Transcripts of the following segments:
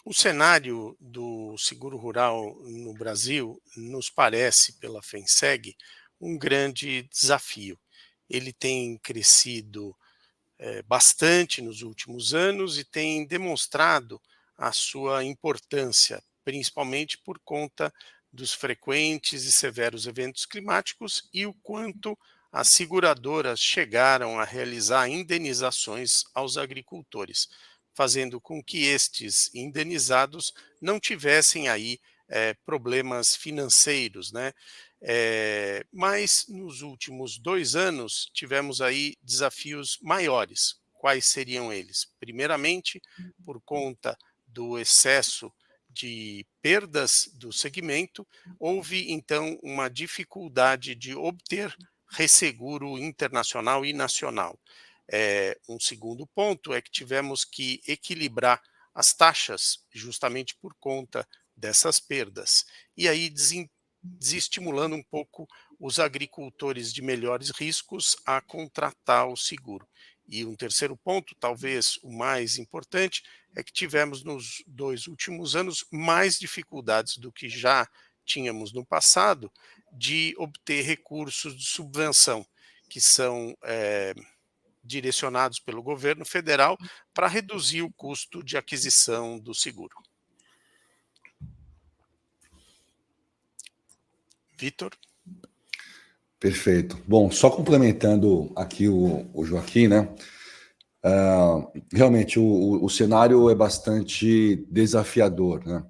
O cenário do seguro rural no Brasil nos parece, pela FENSEG, um grande desafio. Ele tem crescido bastante nos últimos anos e tem demonstrado a sua importância, principalmente por conta dos frequentes e severos eventos climáticos e o quanto as seguradoras chegaram a realizar indenizações aos agricultores, fazendo com que estes indenizados não tivessem aí problemas financeiros, né? Mas nos últimos 2 anos tivemos aí desafios maiores. Quais seriam eles? Primeiramente, por conta do excesso de perdas do segmento, houve então uma dificuldade de obter resseguro internacional e nacional. Um segundo ponto é que tivemos que equilibrar as taxas justamente por conta dessas perdas. E aí desestimulando um pouco os agricultores de melhores riscos a contratar o seguro. E um terceiro ponto, talvez o mais importante, é que tivemos nos 2 últimos anos mais dificuldades do que já tínhamos no passado de obter recursos de subvenção, que são direcionados pelo governo federal para reduzir o custo de aquisição do seguro. Vitor? Perfeito. Bom, só complementando aqui o Joaquim, né? Realmente o cenário é bastante desafiador, né?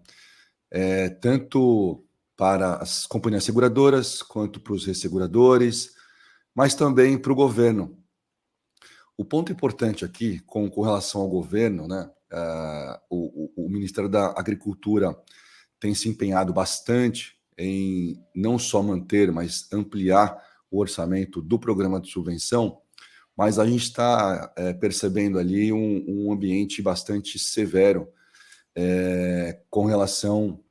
Tanto para as companhias seguradoras, quanto para os resseguradores, mas também para o governo. O ponto importante aqui, com relação ao governo, né? O Ministério da Agricultura tem se empenhado bastante em não só manter, mas ampliar o orçamento do programa de subvenção, mas a gente está percebendo ali um ambiente bastante severo com relação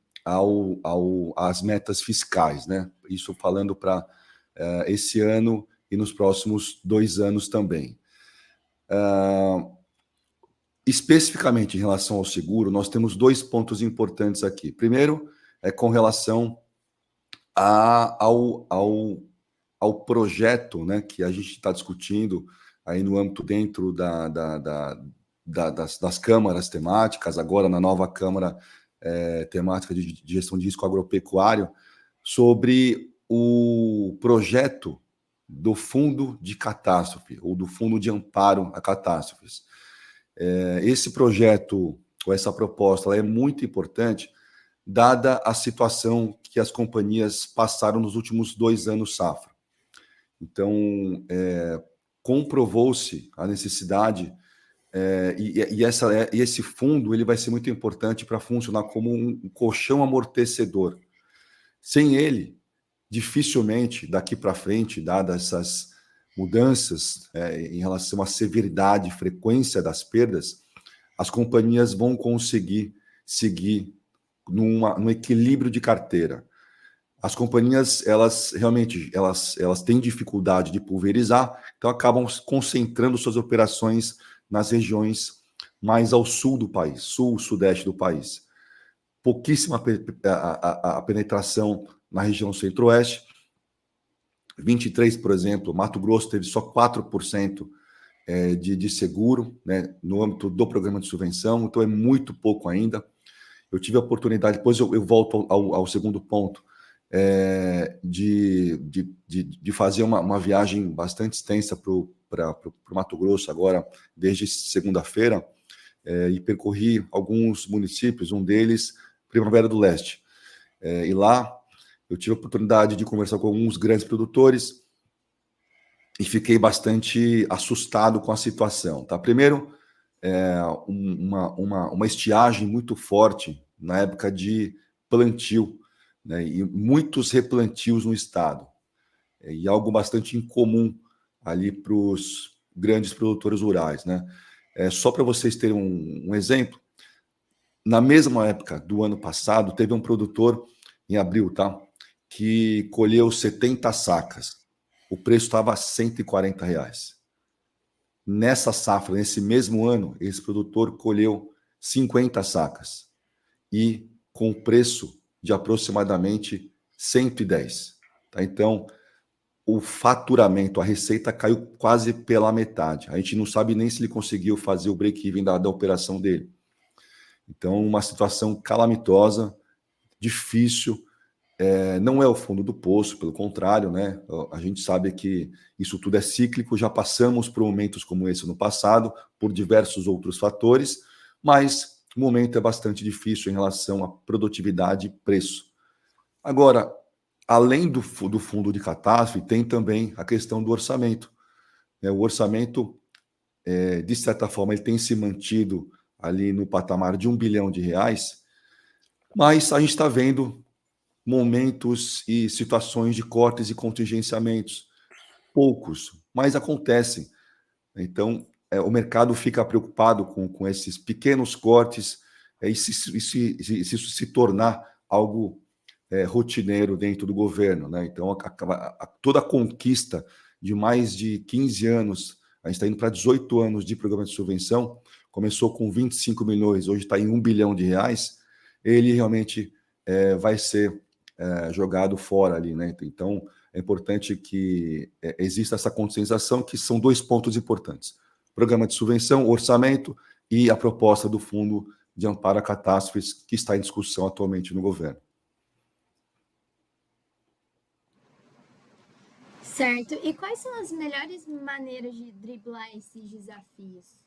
às metas fiscais, né? Isso falando para esse ano e nos próximos 2 anos também. Especificamente em relação ao seguro, nós temos 2 pontos importantes aqui. Primeiro, com relação ao projeto, né, que a gente está discutindo aí no âmbito dentro das câmaras temáticas, agora na nova Câmara Temática de Gestão de Risco Agropecuário, sobre o projeto do Fundo de Catástrofe, ou do Fundo de Amparo a Catástrofes. Esse projeto, ou essa proposta, ela é muito importante, dada a situação que as companhias passaram nos últimos 2 anos safra. Então, comprovou-se a necessidade, e esse fundo ele vai ser muito importante para funcionar como um colchão amortecedor. Sem ele, dificilmente, daqui para frente, dadas essas mudanças em relação à severidade e frequência das perdas, as companhias vão conseguir seguir num equilíbrio de carteira. As companhias, elas realmente elas têm dificuldade de pulverizar, então acabam concentrando suas operações nas regiões mais ao sul do país, sul, sudeste do país. Pouquíssima a penetração na região centro-oeste. 23, por exemplo, Mato Grosso teve só 4% de seguro, né, no âmbito do programa de subvenção, então é muito pouco ainda. Eu tive a oportunidade, depois eu volto ao segundo ponto, de fazer uma viagem bastante extensa para o Mato Grosso agora, desde segunda-feira, e percorri alguns municípios, um deles, Primavera do Leste. E lá eu tive a oportunidade de conversar com alguns grandes produtores e fiquei bastante assustado com a situação. Tá? Primeiro, uma estiagem muito forte na época de plantio, né, e muitos replantios no estado, e algo bastante incomum ali para os grandes produtores rurais, né? Só para vocês terem um exemplo, na mesma época do ano passado, teve um produtor, em abril, tá, que colheu 70 sacas. O preço estava a R$140. Nessa safra, nesse mesmo ano, esse produtor colheu 50 sacas e com preço de aproximadamente 110. Tá? Então, o faturamento, a receita caiu quase pela metade. A gente não sabe nem se ele conseguiu fazer o break-even da operação dele. Então, uma situação calamitosa, difícil. Não é o fundo do poço, pelo contrário, né? A gente sabe que isso tudo é cíclico, já passamos por momentos como esse no passado, por diversos outros fatores, mas o momento é bastante difícil em relação à produtividade e preço. Agora, além do fundo de catástrofe, tem também a questão do orçamento. O orçamento, de certa forma, ele tem se mantido ali no patamar de R$ 1 bilhão, mas a gente está vendo momentos e situações de cortes e contingenciamentos. Poucos, mas acontecem. Então, o mercado fica preocupado com esses pequenos cortes e se isso se tornar algo rotineiro dentro do governo. Né? Então, toda a conquista de mais de 15 anos, a gente está indo para 18 anos de programa de subvenção, começou com 25 milhões, hoje está em R$ 1 bilhão, ele realmente vai ser jogado fora ali. Né? Então, é importante que exista essa conscientização, que são dois pontos importantes. Programa de subvenção, orçamento e a proposta do Fundo de Amparo a Catástrofes, que está em discussão atualmente no governo. Certo. E quais são as melhores maneiras de driblar esses desafios?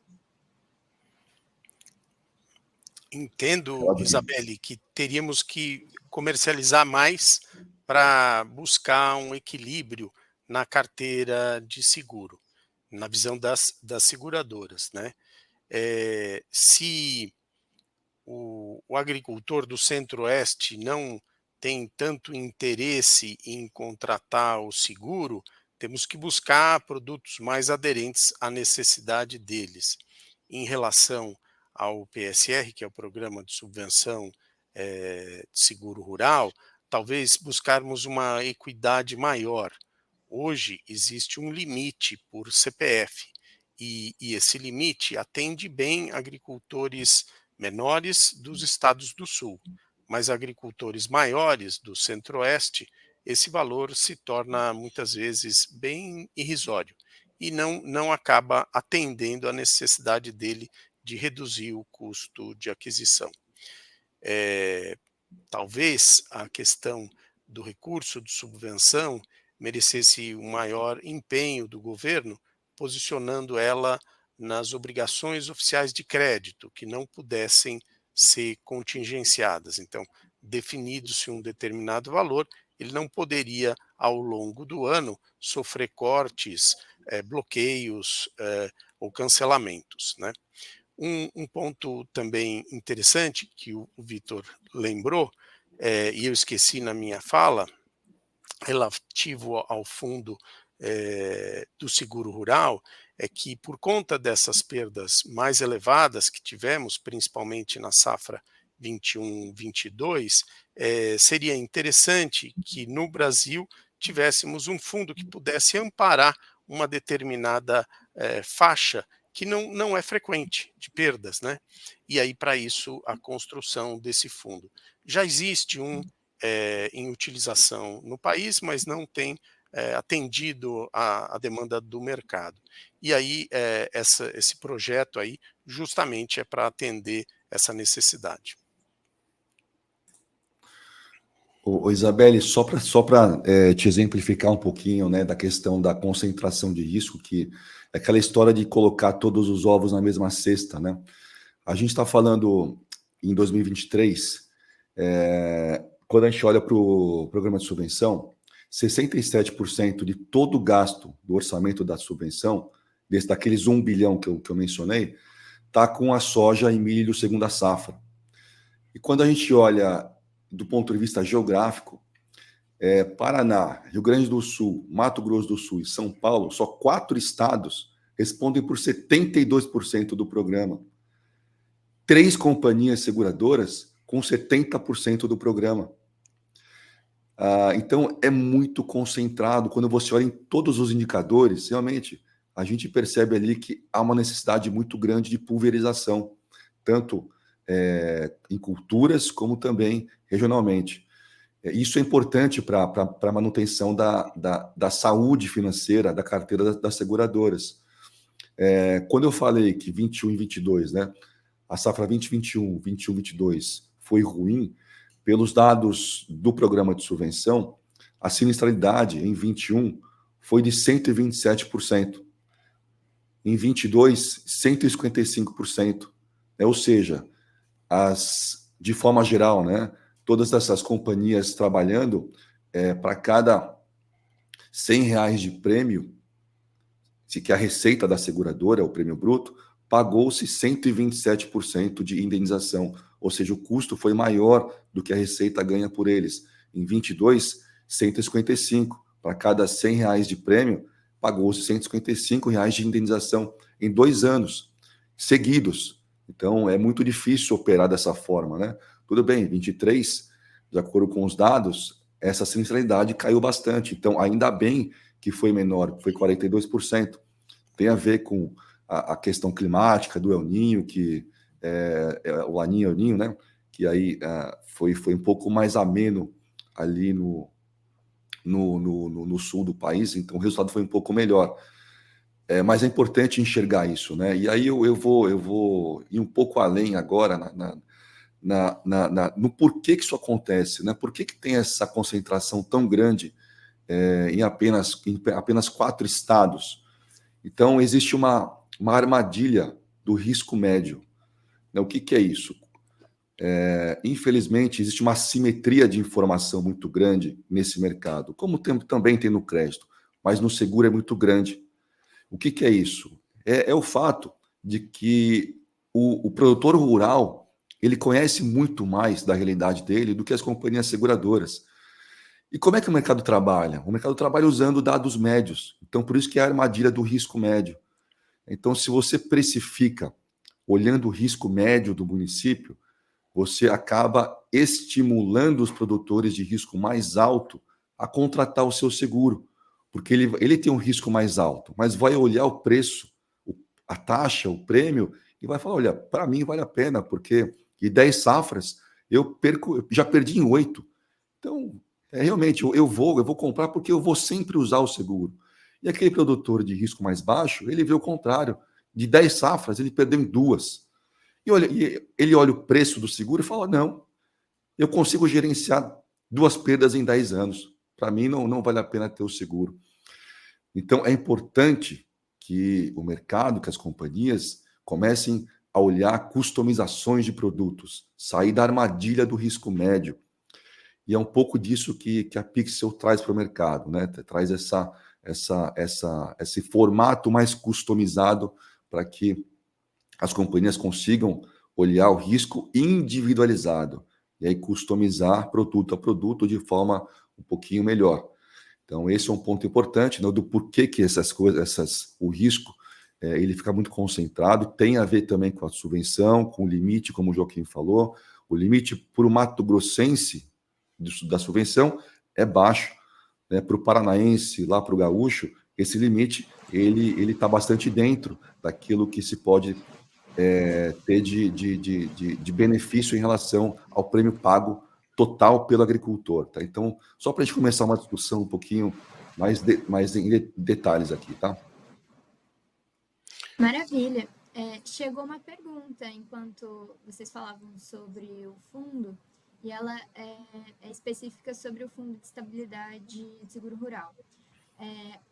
Entendo, Isabelle, que teríamos que comercializar mais para buscar um equilíbrio na carteira de seguro, na visão das seguradoras, né? Se o agricultor do Centro-Oeste não tem tanto interesse em contratar o seguro, temos que buscar produtos mais aderentes à necessidade deles. Em relação ao PSR, que é o Programa de Subvenção de Seguro Rural, talvez buscarmos uma equidade maior. Hoje existe um limite por CPF e esse limite atende bem agricultores menores dos estados do Sul, mas agricultores maiores do Centro-Oeste, esse valor se torna muitas vezes bem irrisório e não acaba atendendo à necessidade dele de reduzir o custo de aquisição. Talvez a questão do recurso de subvenção merecesse um maior empenho do governo, posicionando ela nas obrigações oficiais de crédito, que não pudessem ser contingenciadas. Então, definido-se um determinado valor, ele não poderia, ao longo do ano, sofrer cortes, bloqueios ou cancelamentos, né? Um ponto também interessante que o Vitor lembrou, e eu esqueci na minha fala, relativo ao fundo do seguro rural, é que por conta dessas perdas mais elevadas que tivemos, principalmente na safra 21-22, seria interessante que no Brasil tivéssemos um fundo que pudesse amparar uma determinada faixa que não é frequente de perdas, né? E aí, para isso, a construção desse fundo. Já existe um em utilização no país, mas não tem atendido a demanda do mercado. E aí, esse projeto aí justamente é para atender essa necessidade. Isabelle, só para te exemplificar um pouquinho, né, da questão da concentração de risco, que é aquela história de colocar todos os ovos na mesma cesta, né? A gente está falando em 2023, quando a gente olha para o programa de subvenção, 67% de todo o gasto do orçamento da subvenção, daqueles 1 bilhão que eu mencionei, está com a soja e milho segunda safra. E quando a gente olha do ponto de vista geográfico, Paraná, Rio Grande do Sul, Mato Grosso do Sul e São Paulo, só 4 estados respondem por 72% do programa. 3 companhias seguradoras com 70% do programa. Então, é muito concentrado. Quando você olha em todos os indicadores, realmente, a gente percebe ali que há uma necessidade muito grande de pulverização, tanto em culturas, como também regionalmente. Isso é importante para a manutenção da saúde financeira da carteira das seguradoras. Quando eu falei que 21 e 22, né, a safra 2021, 21, 22 foi ruim, pelos dados do programa de subvenção, a sinistralidade em 21 foi de 127%. Em 22, 155%. Ou seja, de forma geral, né, todas essas companhias trabalhando, para cada R$ 100 de prêmio, que a receita da seguradora, o prêmio bruto, pagou-se 127% de indenização, ou seja, o custo foi maior do que a receita ganha por eles. Em 22, 155. Para cada R$ 100 de prêmio, pagou-se R$ 155 de indenização em 2 anos seguidos. Então, é muito difícil operar dessa forma, né? Tudo bem, 23, de acordo com os dados, essa sinistralidade caiu bastante. Então, ainda bem que foi menor, foi 42%. Tem a ver com a questão climática do El Niño, que o Laninha, El Niño, né? Que aí foi um pouco mais ameno ali no sul do país, então o resultado foi um pouco melhor. Mas é importante enxergar isso, né? E aí eu vou ir um pouco além agora no porquê que isso acontece, né? Por que tem essa concentração tão grande em apenas 4 estados? Então, existe uma armadilha do risco médio. Né? O que é isso? Infelizmente, existe uma assimetria de informação muito grande nesse mercado, como também tem no crédito, mas no seguro é muito grande. O que é isso? É o fato de que o produtor rural ele conhece muito mais da realidade dele do que as companhias seguradoras. E como é que o mercado trabalha? O mercado trabalha usando dados médios. Então, por isso que é a armadilha do risco médio. Então, se você precifica olhando o risco médio do município, você acaba estimulando os produtores de risco mais alto a contratar o seu seguro, porque ele tem um risco mais alto, mas vai olhar o preço, a taxa, o prêmio, e vai falar, olha, para mim vale a pena, porque de 10 safras eu já perdi em 8. Então, realmente, eu vou comprar porque eu vou sempre usar o seguro. E aquele produtor de risco mais baixo, ele vê o contrário. De 10 safras, ele perdeu em 2. E ele olha o preço do seguro e fala, não, eu consigo gerenciar 2 perdas em 10 anos. Para mim, não vale a pena ter o seguro. Então, é importante que o mercado, que as companhias comecem a olhar customizações de produtos, sair da armadilha do risco médio. E é um pouco disso que a Pixel traz para o mercado, né? Traz esse formato mais customizado para que as companhias consigam olhar o risco individualizado e aí customizar produto a produto de forma um pouquinho melhor. Então, esse é um ponto importante, né, do porquê que essas coisas, o risco, ele fica muito concentrado, tem a ver também com a subvenção, com o limite, como o Joaquim falou, o limite para o Mato Grossense da subvenção é baixo, né? Para o paranaense, lá para o gaúcho, esse limite ele está bastante dentro daquilo que se pode ter de benefício em relação ao prêmio pago total pelo agricultor. Tá? Então, só para a gente começar uma discussão um pouquinho mais em detalhes aqui, tá? Maravilha. Chegou uma pergunta enquanto vocês falavam sobre o fundo, e ela é específica sobre o Fundo de Estabilidade de Seguro Rural.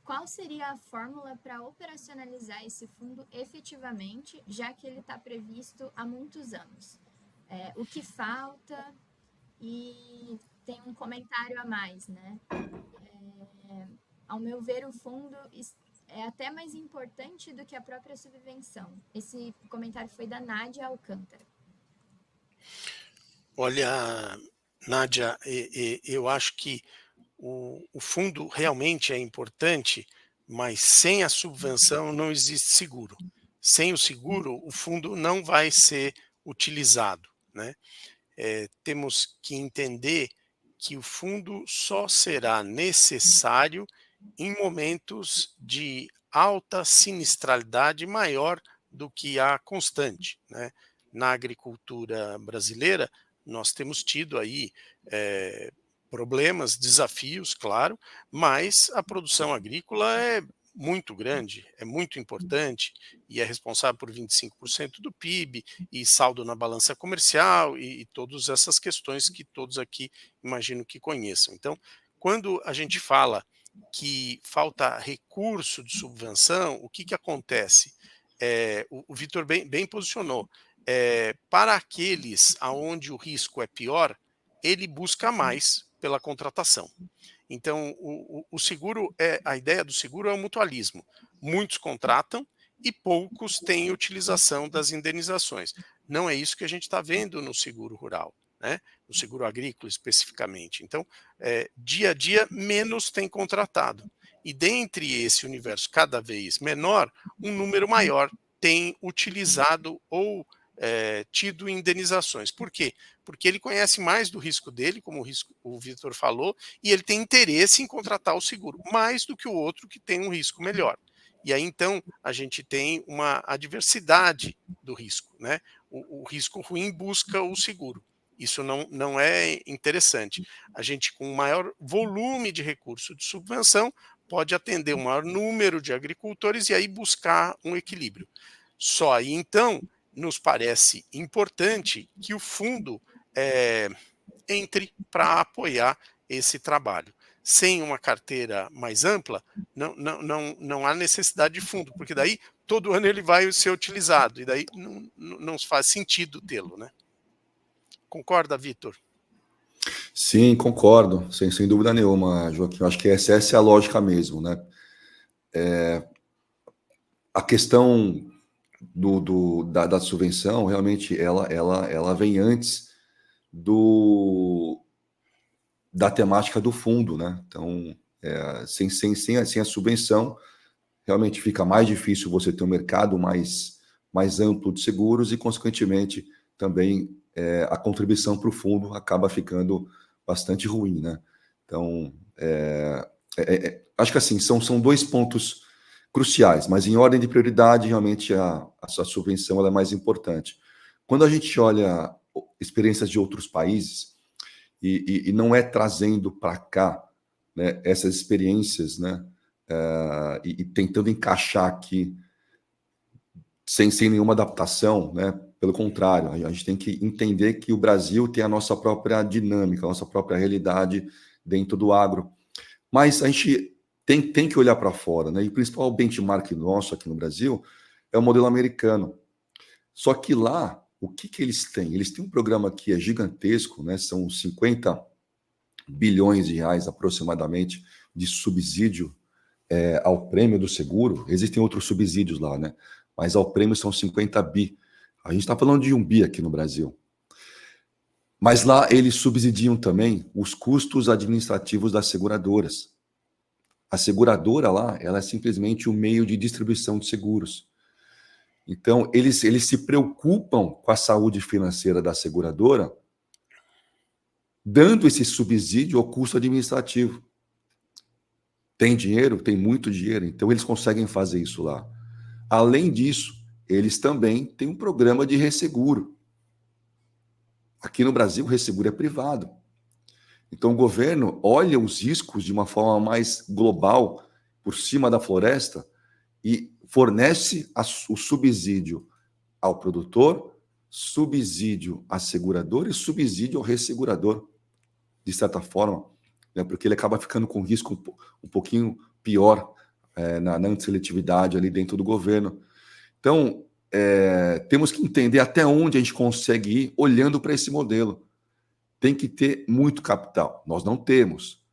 Qual seria a fórmula para operacionalizar esse fundo efetivamente, já que ele está previsto há muitos anos? O que falta? E tem um comentário a mais, né? Ao meu ver, o fundo é até mais importante do que a própria subvenção. Esse comentário foi da Nádia Alcântara. Olha, Nádia, eu acho que o fundo realmente é importante, mas sem a subvenção não existe seguro. Sem o seguro, o fundo não vai ser utilizado, né? Temos que entender que o fundo só será necessário em momentos de alta sinistralidade maior do que a constante, né? na agricultura brasileira, nós temos tido aí problemas, desafios, claro, mas a produção agrícola é muito grande, é muito importante e é responsável por 25% do PIB e saldo na balança comercial e todas essas questões que todos aqui imagino que conheçam. Então, quando a gente fala que falta recurso de subvenção, o que acontece? O Vitor bem posicionou. Para aqueles aonde o risco é pior, ele busca mais pela contratação. Então, o seguro, a ideia do seguro é o mutualismo. Muitos contratam e poucos têm utilização das indenizações. Não é isso que a gente está vendo no seguro rural, né? No seguro agrícola especificamente. Então, dia a dia, menos tem contratado. E dentre esse universo cada vez menor, um número maior tem utilizado ou tido indenizações. Por quê? Porque ele conhece mais do risco dele, como o Vitor falou, e ele tem interesse em contratar o seguro, mais do que o outro que tem um risco melhor. E aí, então, a gente tem uma adversidade do risco, né? O risco ruim busca o seguro. Isso não é interessante. A gente, com um maior volume de recurso de subvenção, pode atender um maior número de agricultores e aí buscar um equilíbrio. Só aí, então, nos parece importante que o fundo entre para apoiar esse trabalho. Sem uma carteira mais ampla, não há necessidade de fundo, porque daí todo ano ele vai ser utilizado, e daí não faz sentido tê-lo, né? Concorda, Vitor? Sim, concordo, sem dúvida nenhuma, Joaquim. Eu acho que essa é a lógica mesmo, né? A questão da subvenção, realmente, ela vem antes da temática do fundo, né? Então, sem a subvenção, realmente fica mais difícil você ter um mercado mais amplo de seguros e, consequentemente, também a contribuição para o fundo acaba ficando bastante ruim, né? Então, acho que assim, são dois pontos cruciais, mas em ordem de prioridade, realmente a subvenção ela é mais importante. Quando a gente olha experiências de outros países, e não é trazendo para cá, né, essas experiências, né, e tentando encaixar aqui sem nenhuma adaptação, né? Pelo contrário, a gente tem que entender que o Brasil tem a nossa própria dinâmica, a nossa própria realidade dentro do agro. Mas a gente tem que olhar para fora, né? E o principal benchmark nosso aqui no Brasil é o modelo americano. Só que lá, o que eles têm? Eles têm um programa que é gigantesco, né? São 50 bilhões de reais aproximadamente de subsídio ao prêmio do seguro. Existem outros subsídios lá, né? Mas ao prêmio são 50 bi. A gente está falando de 1 bi aqui no Brasil. Mas lá eles subsidiam também os custos administrativos das seguradoras. A seguradora lá, ela é simplesmente um meio de distribuição de seguros. Então, eles se preocupam com a saúde financeira da seguradora, dando esse subsídio ao custo administrativo. Tem dinheiro? Tem muito dinheiro. Então, eles conseguem fazer isso lá. Além disso, eles também têm um programa de resseguro. Aqui no Brasil, o resseguro é privado. Então, o governo olha os riscos de uma forma mais global, por cima da floresta, e fornece o subsídio ao produtor, subsídio à seguradora e subsídio ao ressegurador, de certa forma, né, porque ele acaba ficando com risco um pouquinho pior na antisseletividade ali dentro do governo. Então, temos que entender até onde a gente consegue ir olhando para esse modelo. Tem que ter muito capital. Nós não temos.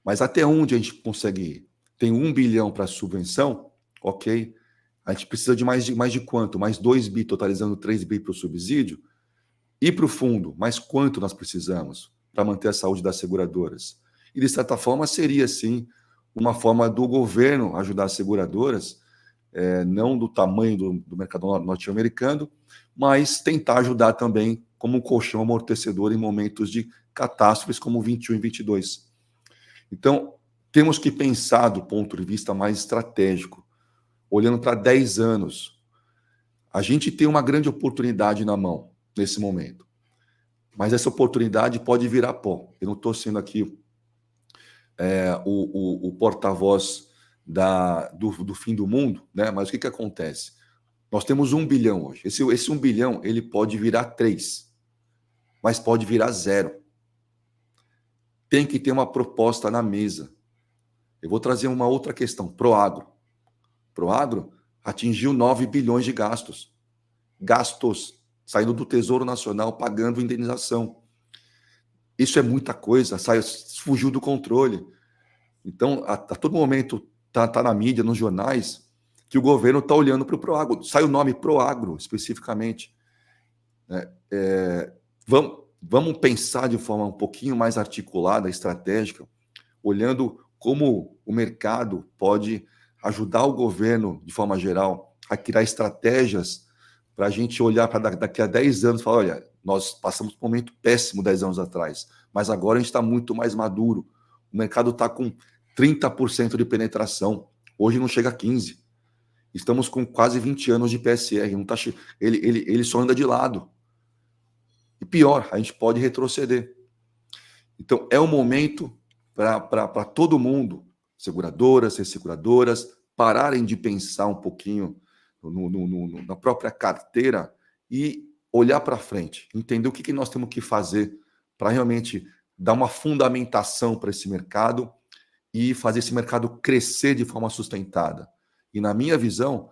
Mas até onde a gente consegue ir? Tem 1 bilhão para subvenção? Ok. A gente precisa de mais de quanto? Mais 2 bi, totalizando 3 bi para o subsídio? E para o fundo? Mais quanto nós precisamos para manter a saúde das seguradoras? E, de certa forma, seria, sim, uma forma do governo ajudar as seguradoras, não do tamanho do mercado norte-americano, mas tentar ajudar também como um colchão amortecedor em momentos de catástrofes como 21 e 22. Então, temos que pensar do ponto de vista mais estratégico, olhando para 10 anos. A gente tem uma grande oportunidade na mão nesse momento, mas essa oportunidade pode virar pó. Eu não estou sendo aqui o porta-voz do fim do mundo, né? Mas o que acontece? Nós temos 1 bilhão hoje. Esse 1 bilhão ele pode virar 3, mas pode virar 0. Tem que ter uma proposta na mesa. Eu vou trazer uma outra questão. Proagro. Proagro atingiu 9 bilhões de gastos. Gastos saindo do Tesouro Nacional, pagando indenização. Isso é muita coisa, fugiu do controle. Então, a todo momento tá na mídia, nos jornais, que o governo está olhando para o Proagro. Sai o nome Proagro, especificamente. Vamos pensar de forma um pouquinho mais articulada, estratégica, olhando como o mercado pode ajudar o governo, de forma geral, a criar estratégias para a gente olhar para daqui a 10 anos e falar, olha, nós passamos por um momento péssimo 10 anos atrás, mas agora a gente está muito mais maduro. O mercado está com 30% de penetração. Hoje não chega a 15%. Estamos com quase 20 anos de PSR. Não tá ele só anda de lado. E pior, a gente pode retroceder. Então, é um momento para todo mundo, seguradoras, resseguradoras, pararem de pensar um pouquinho na própria carteira e olhar para frente, entender o que nós temos que fazer para realmente dar uma fundamentação para esse mercado e fazer esse mercado crescer de forma sustentada. E na minha visão,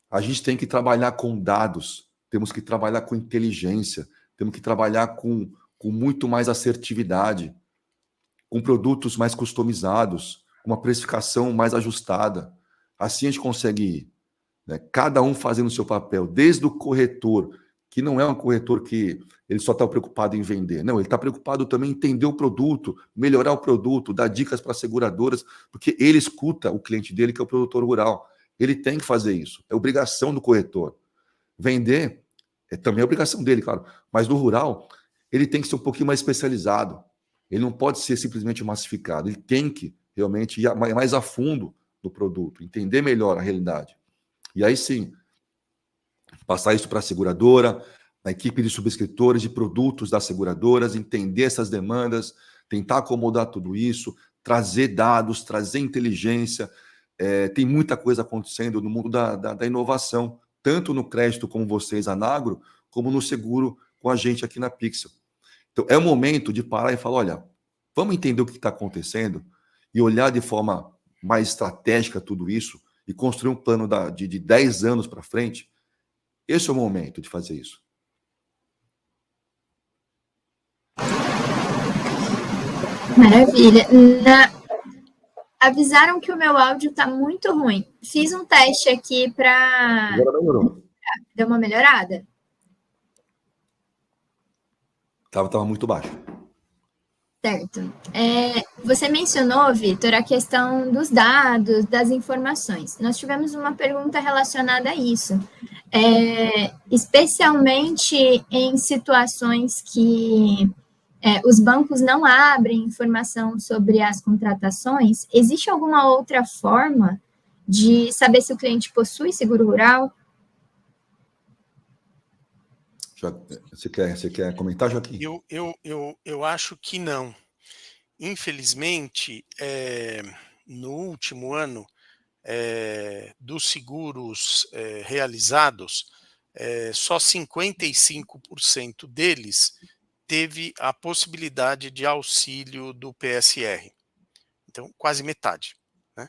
a gente tem que trabalhar com dados, temos que trabalhar com inteligência, temos que trabalhar com muito mais assertividade, com produtos mais customizados, com uma precificação mais ajustada. Assim a gente consegue ir, né? Cada um fazendo o seu papel, desde o corretor, que não é um corretor que ele só está preocupado em vender. Não, ele está preocupado também em entender o produto, melhorar o produto, dar dicas para as seguradoras, porque ele escuta o cliente dele, que é o produtor rural. Ele tem que fazer isso. É obrigação do corretor. Vender também é obrigação dele, claro. Mas no rural, ele tem que ser um pouquinho mais especializado. Ele não pode ser simplesmente massificado. Ele tem que realmente ir mais a fundo do produto, entender melhor a realidade. E aí sim, passar isso para a seguradora, a equipe de subscritores de produtos das seguradoras, entender essas demandas, tentar acomodar tudo isso, trazer dados, trazer inteligência. Tem muita coisa acontecendo no mundo da inovação, tanto no crédito como vocês, a Nagro, como no seguro com a gente aqui na Pixel. Então, é o momento de parar e falar, olha, vamos entender o que está acontecendo e olhar de forma mais estratégica tudo isso e construir um plano de 10 anos para frente. Esse é o momento de fazer isso. Maravilha. Avisaram que o meu áudio está muito ruim. Fiz um teste aqui para... Agora melhorou. Deu uma melhorada? Estava muito baixo. Certo. Você mencionou, Vitor, a questão dos dados, das informações. Nós tivemos uma pergunta relacionada a isso. Especialmente em situações que os bancos não abrem informação sobre as contratações, existe alguma outra forma de saber se o cliente possui seguro rural? Você quer comentar, Joaquim? Eu acho que não. Infelizmente, no último ano, dos seguros realizados, só 55% deles teve a possibilidade de auxílio do PSR. Então, quase metade, né?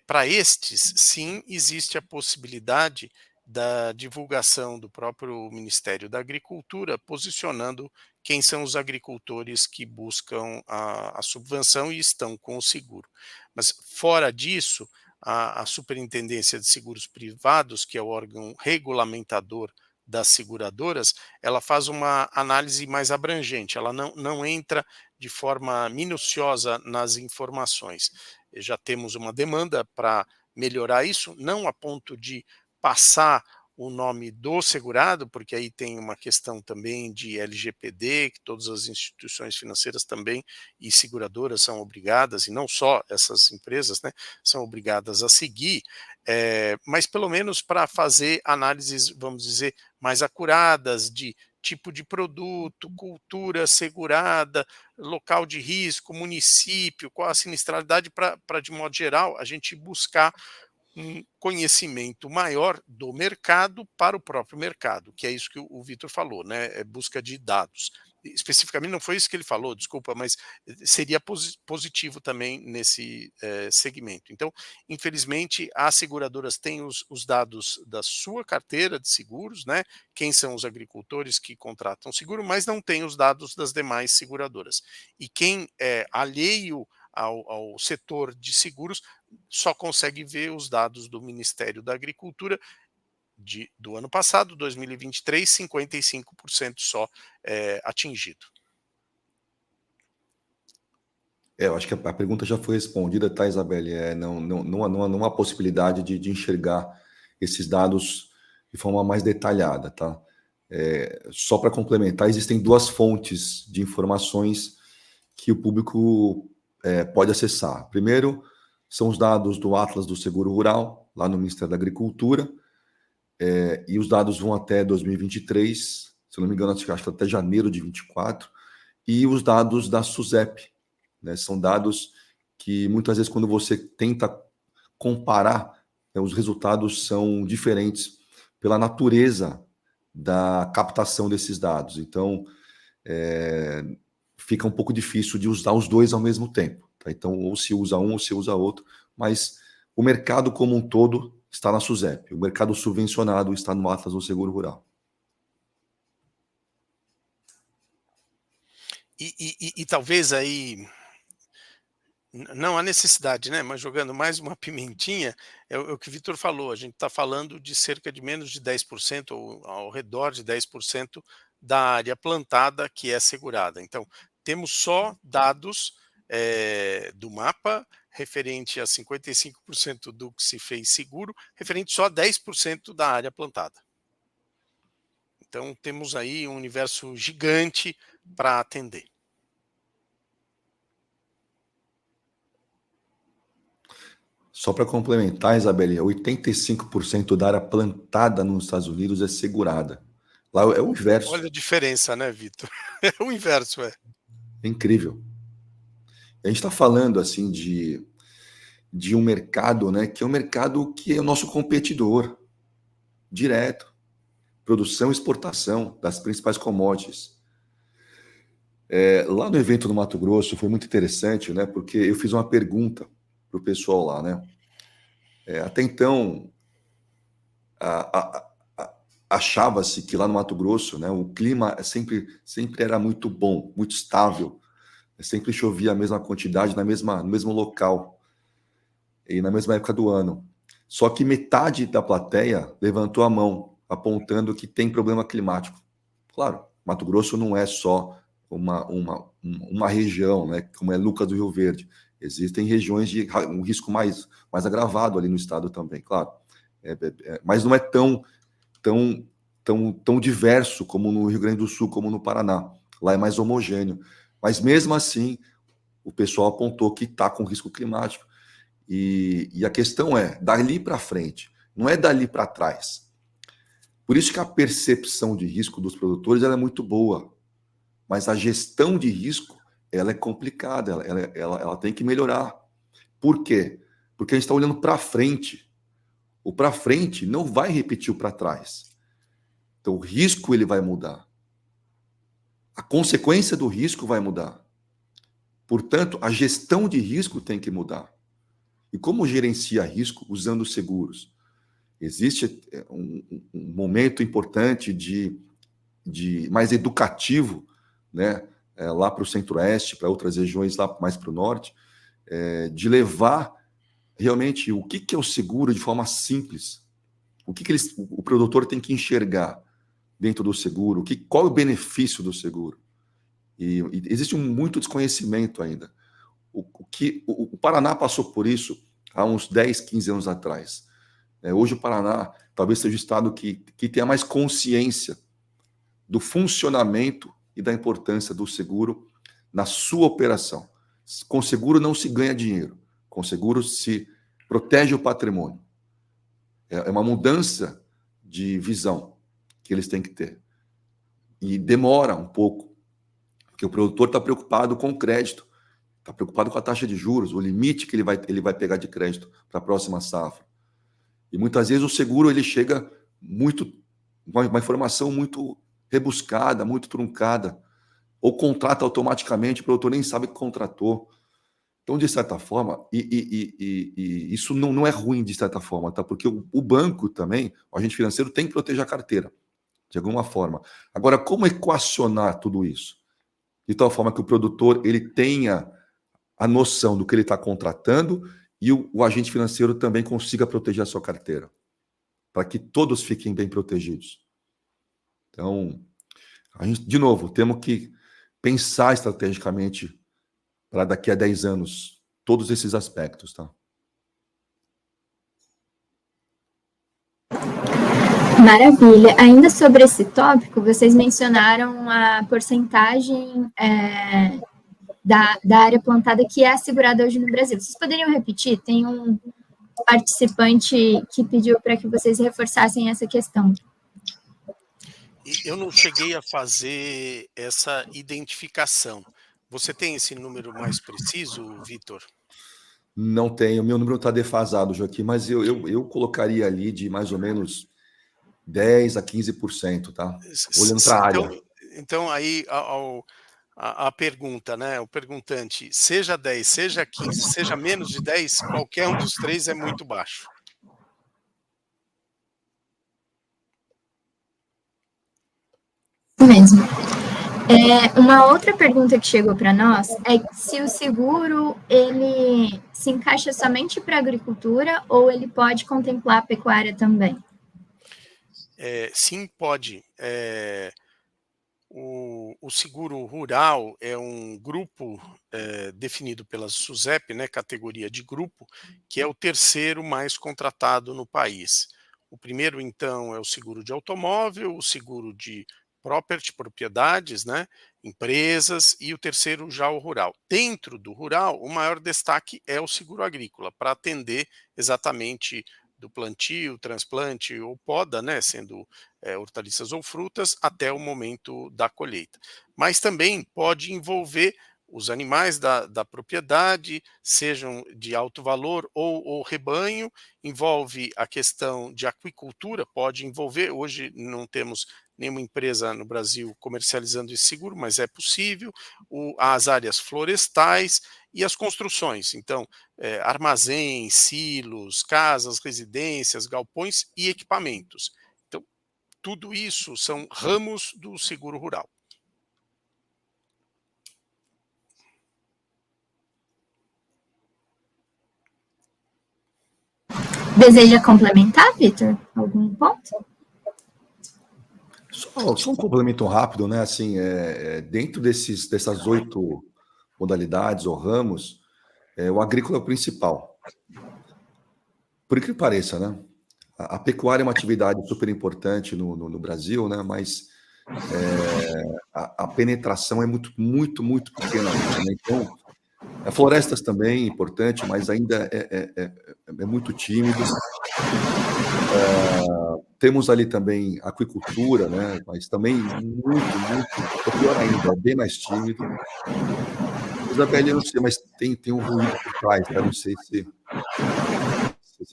Para estes, sim, existe a possibilidade da divulgação do próprio Ministério da Agricultura, posicionando quem são os agricultores que buscam a subvenção e estão com o seguro. Mas, fora disso, a Superintendência de Seguros Privados, que é o órgão regulamentador das seguradoras, ela faz uma análise mais abrangente, ela não entra de forma minuciosa nas informações. Já temos uma demanda para melhorar isso, não a ponto de passar o nome do segurado, porque aí tem uma questão também de LGPD, que todas as instituições financeiras também e seguradoras são obrigadas, e não só essas empresas, né, são obrigadas a seguir, mas pelo menos para fazer análises, vamos dizer, mais acuradas de tipo de produto, cultura segurada, local de risco, município, qual a sinistralidade, para de modo geral, a gente buscar um conhecimento maior do mercado para o próprio mercado, que é isso que o Vitor falou, né? É busca de dados. Especificamente, não foi isso que ele falou, desculpa, mas seria positivo também nesse segmento. Então, infelizmente, as seguradoras têm os dados da sua carteira de seguros, né? Quem são os agricultores que contratam seguro, mas não tem os dados das demais seguradoras. E quem é alheio ao setor de seguros só consegue ver os dados do Ministério da Agricultura do ano passado, 2023, 55% só atingido. Eu acho que a pergunta já foi respondida, tá, Isabelle? Não há possibilidade de enxergar esses dados de forma mais detalhada, tá? Só para complementar, existem duas fontes de informações que o público pode acessar. Primeiro, são os dados do Atlas do Seguro Rural, lá no Ministério da Agricultura, e os dados vão até 2023, se eu não me engano, acho que até janeiro de 24, e os dados da SUSEP, né? São dados que muitas vezes, quando você tenta comparar, os resultados são diferentes pela natureza da captação desses dados. Então, fica um pouco difícil de usar os dois ao mesmo tempo. Tá? Então, ou se usa um ou se usa outro, mas o mercado como um todo está na SUSEP. O mercado subvencionado está no Atlas do Seguro Rural. E talvez aí não há necessidade, né? Mas jogando mais uma pimentinha, é o que o Vitor falou, a gente está falando de cerca de menos de 10%, ou ao redor de 10% da área plantada que é segurada. Então, temos só dados do mapa referente a 55% do que se fez seguro, referente só a 10% da área plantada. Então, temos aí um universo gigante para atender. Só para complementar, Isabelle, 85% da área plantada nos Estados Unidos é segurada. Lá é o inverso. Olha a diferença, né, Vitor? É o inverso, É incrível. A gente está falando assim de um mercado, né, que é um mercado que é o nosso competidor direto. Produção e exportação das principais commodities. Lá no evento do Mato Grosso foi muito interessante, né, porque eu fiz uma pergunta para o pessoal lá, né? Até então, achava-se que lá no Mato Grosso, né, o clima sempre era muito bom, muito estável. Sempre chovia a mesma quantidade no mesmo local e na mesma época do ano. Só que metade da plateia levantou a mão, apontando que tem problema climático. Claro, Mato Grosso não é só uma região, né, como é Lucas do Rio Verde. Existem regiões de um risco mais agravado ali no estado também, claro. Mas não é tão diverso como no Rio Grande do Sul, como no Paraná. Lá é mais homogêneo. Mas mesmo assim, o pessoal apontou que está com risco climático. E a questão é, dali para frente, não é dali para trás. Por isso que a percepção de risco dos produtores ela é muito boa, mas a gestão de risco ela é complicada, ela tem que melhorar. Por quê? Porque a gente está olhando para frente. O para frente não vai repetir o para trás. Então, o risco ele vai mudar. A consequência do risco vai mudar. Portanto, a gestão de risco tem que mudar. E como gerencia risco usando seguros? Existe um momento importante de mais educativo, né, lá para o Centro-Oeste, para outras regiões lá mais para o Norte, de levar realmente o que é o seguro de forma simples. O que o produtor tem que enxergar dentro do seguro? Qual é o benefício do seguro? E existe muito desconhecimento ainda. O Paraná passou por isso há uns 10, 15 anos atrás. Hoje o Paraná talvez seja o estado que tenha mais consciência do funcionamento e da importância do seguro na sua operação. Com seguro não se ganha dinheiro, com seguro se protege o patrimônio. É uma mudança de visão que eles têm que ter. E demora um pouco, porque o produtor está preocupado com o crédito, está preocupado com a taxa de juros, o limite que ele vai pegar de crédito para a próxima safra. E muitas vezes o seguro ele chega uma informação muito rebuscada, muito truncada, ou contrata automaticamente, o produtor nem sabe que contratou. Então, de certa forma, isso não é ruim, de certa forma, tá? Porque o banco também, o agente financeiro, tem que proteger a carteira, de alguma forma. Agora, como equacionar tudo isso? De tal forma que o produtor ele tenha a noção do que ele está contratando e o agente financeiro também consiga proteger a sua carteira, para que todos fiquem bem protegidos. Então, a gente, de novo, temos que pensar estrategicamente para daqui a 10 anos, todos esses aspectos, tá? Maravilha. Ainda sobre esse tópico, vocês mencionaram a porcentagem da área plantada que é assegurada hoje no Brasil. Vocês poderiam repetir? Tem um participante que pediu para que vocês reforçassem essa questão. Eu não cheguei a fazer essa identificação. Você tem esse número mais preciso, Vitor? Não tenho, meu número está defasado, Joaquim, mas eu colocaria ali de mais ou menos 10% a 15%, tá? Olhando para a área. Então aí a pergunta, né? O perguntante, seja 10, seja 15, seja menos de 10, qualquer um dos três é muito baixo. Mesmo. Uma outra pergunta que chegou para nós é se o seguro ele se encaixa somente para a agricultura ou ele pode contemplar a pecuária também? Sim, pode. O seguro rural é um grupo definido pela SUSEP, né, categoria de grupo, que é o terceiro mais contratado no país. O primeiro, então, é o seguro de automóvel, o seguro de propriedades, né, empresas, e o terceiro já o rural. Dentro do rural, o maior destaque é o seguro agrícola, para atender exatamente do plantio, transplante ou poda, né, sendo hortaliças ou frutas, até o momento da colheita. Mas também pode envolver os animais da propriedade, sejam de alto valor ou rebanho, envolve a questão de aquicultura, pode envolver, hoje não temos nenhuma empresa no Brasil comercializando esse seguro, mas é possível, as áreas florestais e as construções, então armazéns, silos, casas, residências, galpões e equipamentos. Então, tudo isso são ramos do seguro rural. Deseja complementar, Vitor? Algum ponto? Só um complemento rápido, né? Assim, dentro dessas 8 modalidades ou ramos, o agrícola é o principal. Por incrível que pareça, né? A pecuária é uma atividade super importante no Brasil, né? Mas a penetração é muito pequena. Né? Então, florestas também é importante, mas ainda é muito tímido. Temos ali também aquicultura, né? Mas também muito, pior ainda, é bem mais tímido. Isabelle, eu não sei, mas tem um ruído por trás, né? Não sei se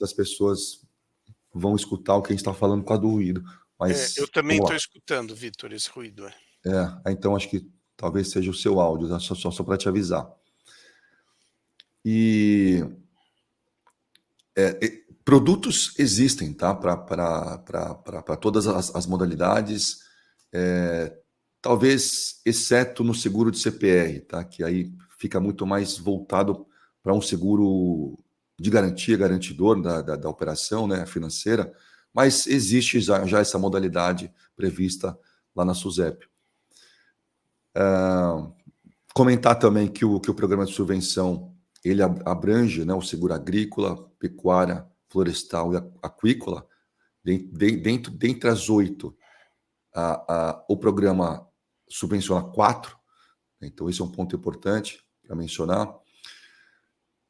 as pessoas vão escutar o que a gente está falando com a do ruído. Mas eu também estou escutando, Vitor, esse ruído. Então acho que talvez seja o seu áudio, né? só para te avisar. E produtos existem, tá? Para todas as modalidades, talvez exceto no seguro de CPR, tá? Que aí fica muito mais voltado para um seguro de garantia, garantidor da operação, né, financeira, mas existe já essa modalidade prevista lá na SUSEP. Comentar também que o programa de subvenção ele abrange, né, o seguro agrícola, pecuária florestal e aquícola, dentre as 8, o programa subvenciona 4, então esse é um ponto importante para mencionar.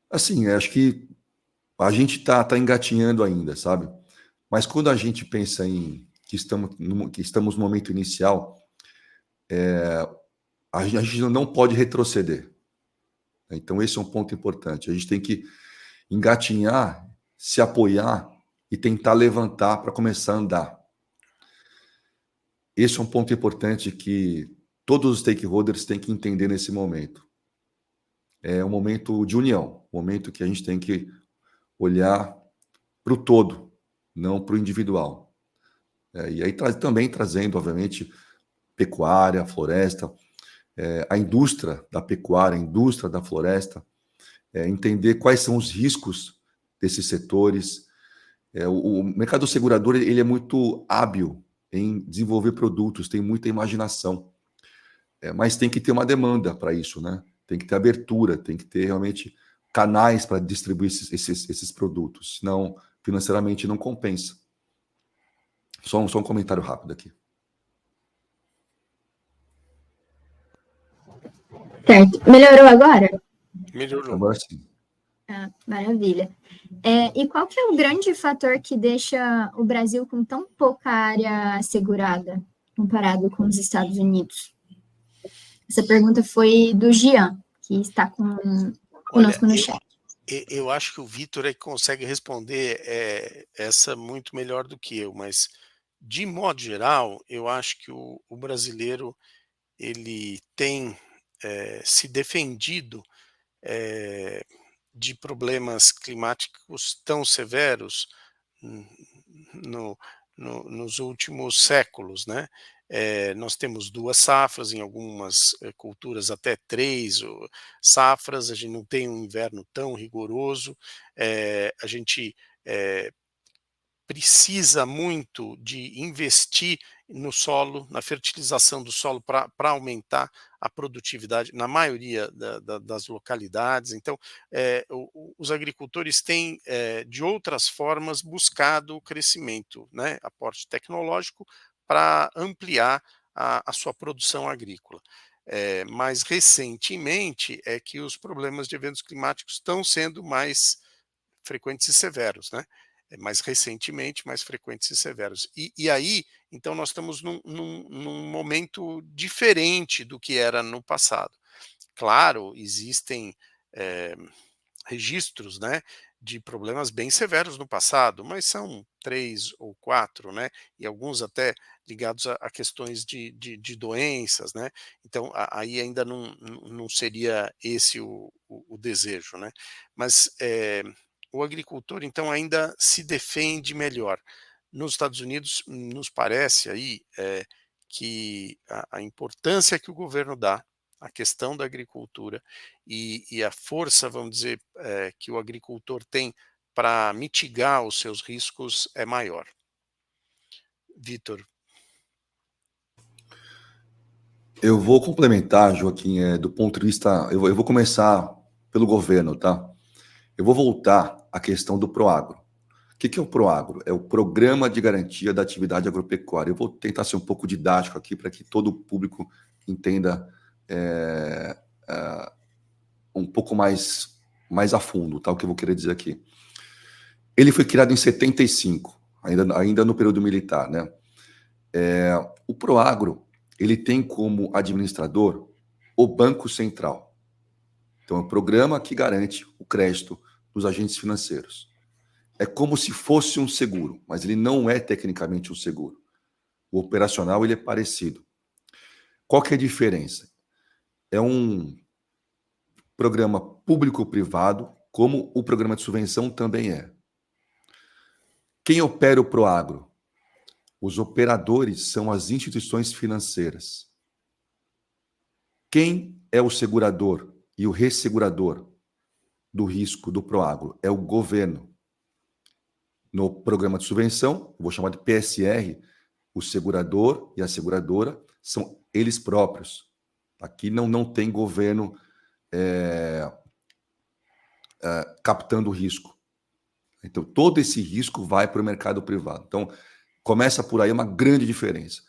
Assim, acho que a gente está engatinhando ainda, sabe? Mas quando a gente pensa em que estamos no momento inicial, a gente não pode retroceder. Então esse é um ponto importante. A gente tem que engatinhar, se apoiar e tentar levantar para começar a andar. Esse é um ponto importante que todos os stakeholders têm que entender nesse momento. É um momento de união, um momento que a gente tem que olhar para o todo, não para o individual. E aí também trazendo, obviamente, pecuária, floresta, a indústria da pecuária, a indústria da floresta, entender quais são os riscos desses setores. O mercado segurador ele é muito hábil em desenvolver produtos, tem muita imaginação, mas tem que ter uma demanda para isso, né? Tem que ter abertura, tem que ter realmente canais para distribuir esses produtos, senão financeiramente não compensa. Só um comentário rápido aqui. Certo. Melhorou agora? Melhorou. Agora sim. Ah, maravilha. E qual que é o grande fator que deixa o Brasil com tão pouca área assegurada comparado com os Estados Unidos? Essa pergunta foi do Gian, que está conosco no chat. Eu acho que o Vitor é que consegue responder essa muito melhor do que eu, mas de modo geral, eu acho que o brasileiro ele tem se defendido de problemas climáticos tão severos nos últimos séculos, né? Nós temos 2 safras, em algumas culturas até 3 safras, a gente não tem um inverno tão rigoroso, a gente precisa muito de investir no solo, na fertilização do solo para aumentar a produtividade na maioria das localidades. Então, os agricultores têm, de outras formas, buscado o crescimento, né, aporte tecnológico para ampliar a sua produção agrícola. Mais recentemente é que os problemas de eventos climáticos estão sendo mais frequentes e severos, né? Mais recentemente, mais frequentes e severos. E aí, então, nós estamos num momento diferente do que era no passado. Claro, existem registros, né, de problemas bem severos no passado, mas são 3 ou 4, né, e alguns até ligados a questões de doenças, né, então aí ainda não seria esse o desejo, né, mas o agricultor então ainda se defende melhor. Nos Estados Unidos nos parece aí que a importância que o governo dá à questão da agricultura e a força, vamos dizer, que o agricultor tem para mitigar os seus riscos é maior. Vitor. Eu vou complementar, Joaquim, do ponto de vista. Eu vou começar pelo governo, tá? Eu vou voltar à questão do Proagro. O que é o Proagro? É o Programa de Garantia da Atividade Agropecuária. Eu vou tentar ser um pouco didático aqui para que todo o público entenda um pouco mais a fundo, tá? O que eu vou querer dizer aqui. Ele foi criado em 75, ainda no período militar, né? O Proagro, ele tem como administrador o Banco Central. Então, é um programa que garante o crédito dos agentes financeiros. É como se fosse um seguro, mas ele não é tecnicamente um seguro. O operacional ele é parecido. Qual que é a diferença? É um programa público-privado, como o programa de subvenção também é. Quem opera o Proagro? Os operadores são as instituições financeiras. Quem é o segurador e o ressegurador do risco do Proagro? É o governo. No programa de subvenção, vou chamar de PSR, o segurador e a seguradora são eles próprios. Aqui não tem governo captando o risco. Então, todo esse risco vai para o mercado privado. Então, começa por aí uma grande diferença.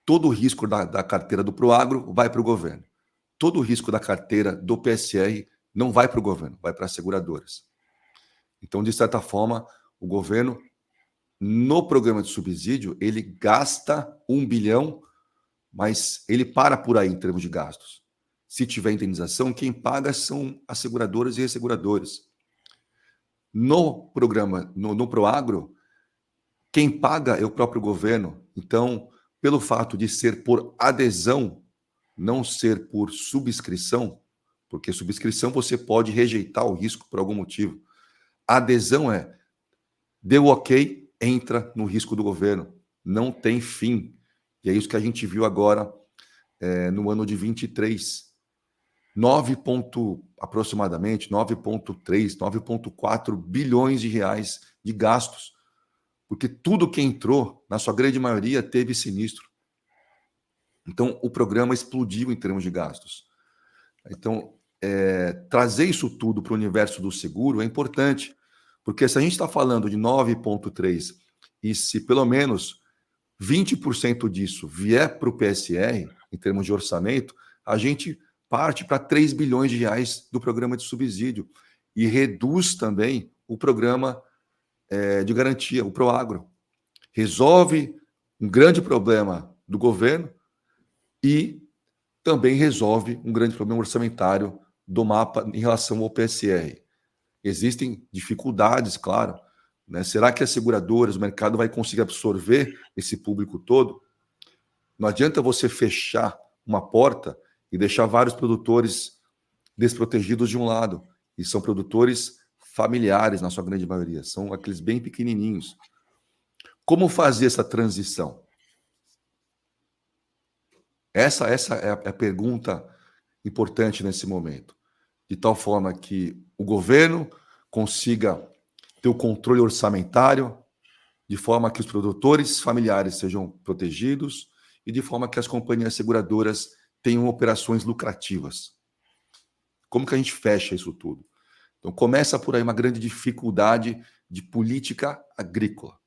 Todo o risco da carteira do Proagro vai para o governo. Todo o risco da carteira do PSR não vai para o governo, vai para as seguradoras. Então, de certa forma, o governo, no programa de subsídio, ele gasta 1 bilhão, mas ele para por aí em termos de gastos. Se tiver indenização, quem paga são as seguradoras e resseguradoras. No programa, no Proagro, quem paga é o próprio governo. Então, pelo fato de ser por adesão, não ser por subscrição, porque subscrição você pode rejeitar o risco por algum motivo. A adesão deu ok, entra no risco do governo. Não tem fim. E é isso que a gente viu agora no ano de 23. Aproximadamente 9,3, 9,4 bilhões de reais de gastos. Porque tudo que entrou, na sua grande maioria, teve sinistro. Então, o programa explodiu em termos de gastos. Então, trazer isso tudo para o universo do seguro é importante, porque se a gente está falando de 9,3 e se pelo menos 20% disso vier para o PSR, em termos de orçamento, a gente parte para 3 bilhões de reais do programa de subsídio e reduz também o programa de garantia, o Proagro. Resolve um grande problema do governo e também resolve um grande problema orçamentário do mapa em relação ao PSR. Existem dificuldades, claro. Né? Será que as seguradoras, o mercado vai conseguir absorver esse público todo? Não adianta você fechar uma porta e deixar vários produtores desprotegidos de um lado. E são produtores familiares, na sua grande maioria. São aqueles bem pequenininhos. Como fazer essa transição? Essa é a pergunta importante nesse momento. De tal forma que o governo consiga ter o controle orçamentário, de forma que os produtores familiares sejam protegidos e de forma que as companhias seguradoras tenham operações lucrativas. Como que a gente fecha isso tudo? Então, começa por aí uma grande dificuldade de política agrícola.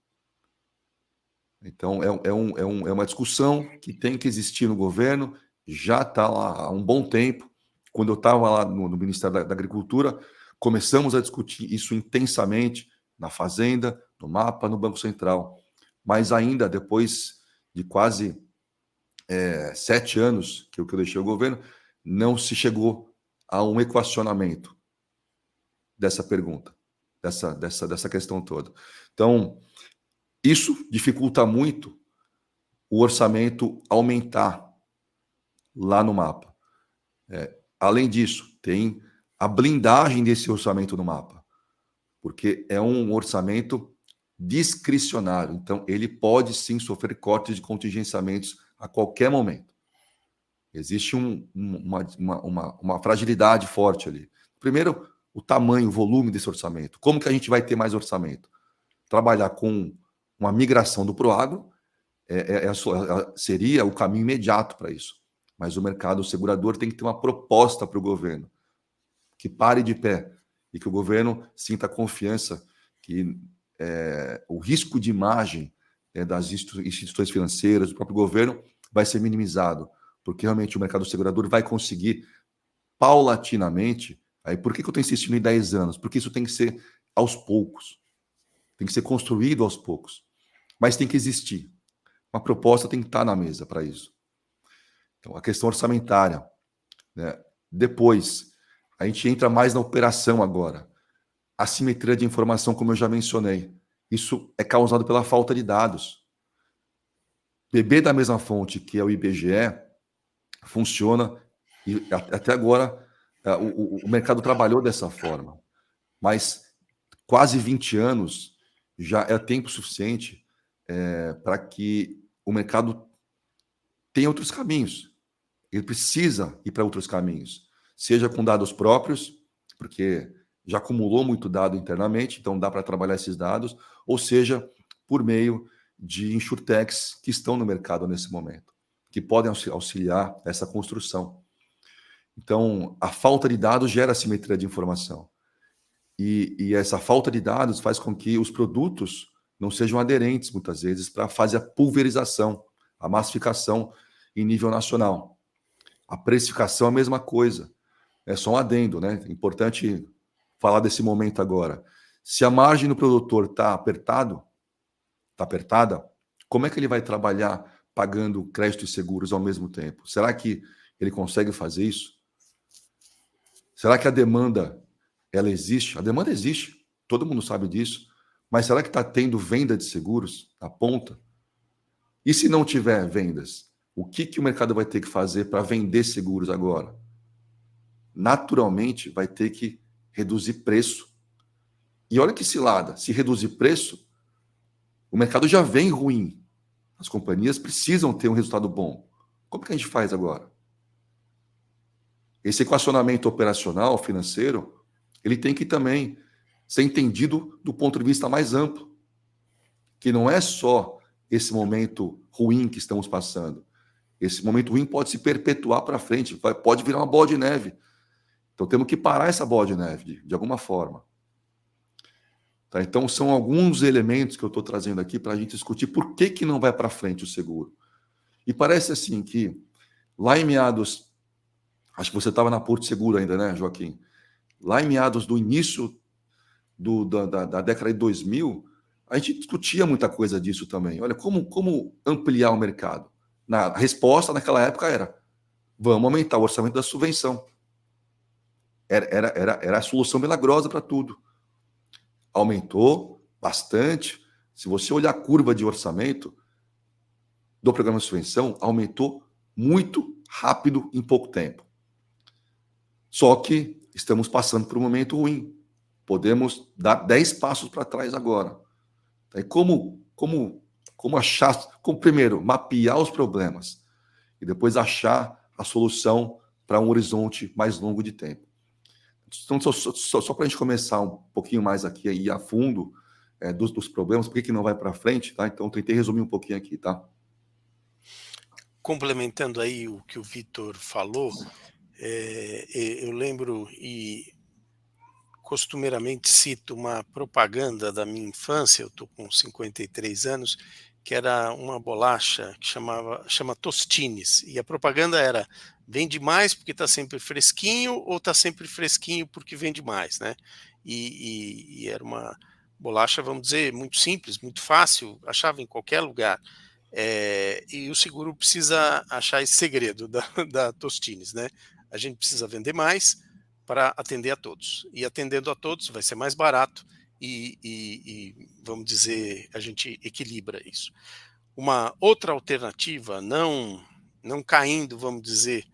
Então, é uma discussão que tem que existir no governo, já está lá há um bom tempo. Quando eu estava lá no Ministério da Agricultura, começamos a discutir isso intensamente na Fazenda, no Mapa, no Banco Central. Mas ainda depois de quase 7 anos que eu deixei o governo, não se chegou a um equacionamento dessa pergunta, dessa questão toda. Então, isso dificulta muito o orçamento aumentar lá no Mapa. Além disso, tem a blindagem desse orçamento no Mapa, porque é um orçamento discricionário. Então, ele pode sim sofrer cortes de contingenciamentos a qualquer momento. Existe uma fragilidade forte ali. Primeiro, o tamanho, o volume desse orçamento. Como que a gente vai ter mais orçamento? Trabalhar com uma migração do Proagro seria o caminho imediato para isso. Mas o mercado segurador tem que ter uma proposta para o governo que pare de pé e que o governo sinta confiança que o risco de imagem das instituições financeiras, do próprio governo, vai ser minimizado, porque realmente o mercado segurador vai conseguir paulatinamente. Aí, por que eu estou insistindo em 10 anos? Porque isso tem que ser aos poucos, tem que ser construído aos poucos, mas tem que existir. Uma proposta tem que estar na mesa para isso. Então, a questão orçamentária. Né? Depois, a gente entra mais na operação agora. Assimetria de informação, como eu já mencionei. Isso é causado pela falta de dados. Beber da mesma fonte, que é o IBGE, funciona, e até agora o mercado trabalhou dessa forma. Mas quase 20 anos já é tempo suficiente para que o mercado tenha outros caminhos. Ele precisa ir para outros caminhos, seja com dados próprios, porque já acumulou muito dado internamente, então dá para trabalhar esses dados, ou seja, por meio de insurtechs que estão no mercado nesse momento, que podem auxiliar essa construção. Então, a falta de dados gera assimetria de informação. E essa falta de dados faz com que os produtos não sejam aderentes, muitas vezes, para fazer a pulverização, a massificação em nível nacional. A precificação é a mesma coisa. É só um adendo, né? Importante falar desse momento agora. Se a margem do produtor está apertada, como é que ele vai trabalhar pagando créditos e seguros ao mesmo tempo? Será que ele consegue fazer isso? Será que a demanda ela existe? A demanda existe, todo mundo sabe disso. Mas será que está tendo venda de seguros na ponta? E se não tiver vendas, o que o mercado vai ter que fazer para vender seguros agora? Naturalmente, vai ter que reduzir preço. E olha que cilada, se reduzir preço, o mercado já vem ruim. As companhias precisam ter um resultado bom. Como que a gente faz agora? Esse equacionamento operacional, financeiro, ele tem que também ser entendido do ponto de vista mais amplo, que não é só esse momento ruim que estamos passando. Esse momento ruim pode se perpetuar para frente, pode virar uma bola de neve. Então temos que parar essa bola de neve, de alguma forma. Tá? Então são alguns elementos que eu estou trazendo aqui para a gente discutir por que não vai para frente o seguro. E parece assim que lá em meados, acho que você estava na Porto Seguro ainda, né, Joaquim? Lá em meados do início da década de 2000, a gente discutia muita coisa disso também. Olha, como ampliar o mercado? A resposta naquela época era: vamos aumentar o orçamento da subvenção. Era a solução milagrosa para tudo. Aumentou bastante. Se você olhar a curva de orçamento do programa de subvenção, aumentou muito rápido em pouco tempo. Só que estamos passando por um momento ruim. Podemos dar 10 passos para trás agora. E como achar, como primeiro mapear os problemas e depois achar a solução para um horizonte mais longo de tempo. Então, só para a gente começar um pouquinho mais aqui e ir a fundo dos problemas, por que não vai para frente, tá? Então, tentei resumir um pouquinho aqui, tá? Complementando aí o que o Vitor falou, eu lembro e costumeiramente cito uma propaganda da minha infância, eu estou com 53 anos, que era uma bolacha que chama Tostines, e a propaganda era: vende mais porque está sempre fresquinho, ou está sempre fresquinho porque vende mais, né? E era uma bolacha, vamos dizer, muito simples, muito fácil, achava em qualquer lugar. E o seguro precisa achar esse segredo da Tostines, né? A gente precisa vender mais para atender a todos. E atendendo a todos vai ser mais barato e vamos dizer, a gente equilibra isso. Uma outra alternativa, não caindo, vamos dizer,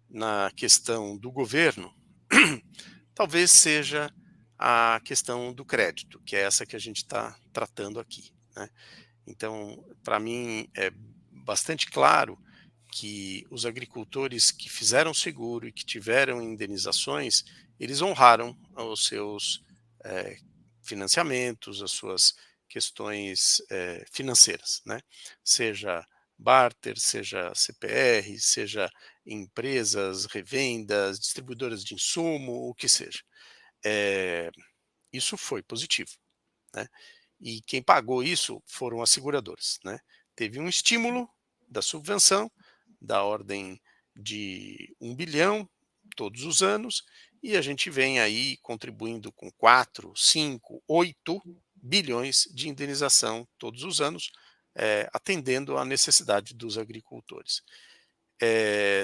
na questão do governo, talvez seja a questão do crédito, que é essa que a gente está tratando aqui, né? Então, para mim, é bastante claro que os agricultores que fizeram seguro e que tiveram indenizações, eles honraram os seus financiamentos, as suas questões financeiras, né? Seja barter, seja CPR, seja empresas, revendas, distribuidoras de insumo, o que seja. Isso foi positivo, né? E quem pagou isso foram as seguradoras, né? Teve um estímulo da subvenção da ordem de 1 bilhão todos os anos, e a gente vem aí contribuindo com 4, 5, 8 bilhões de indenização todos os anos, atendendo à necessidade dos agricultores.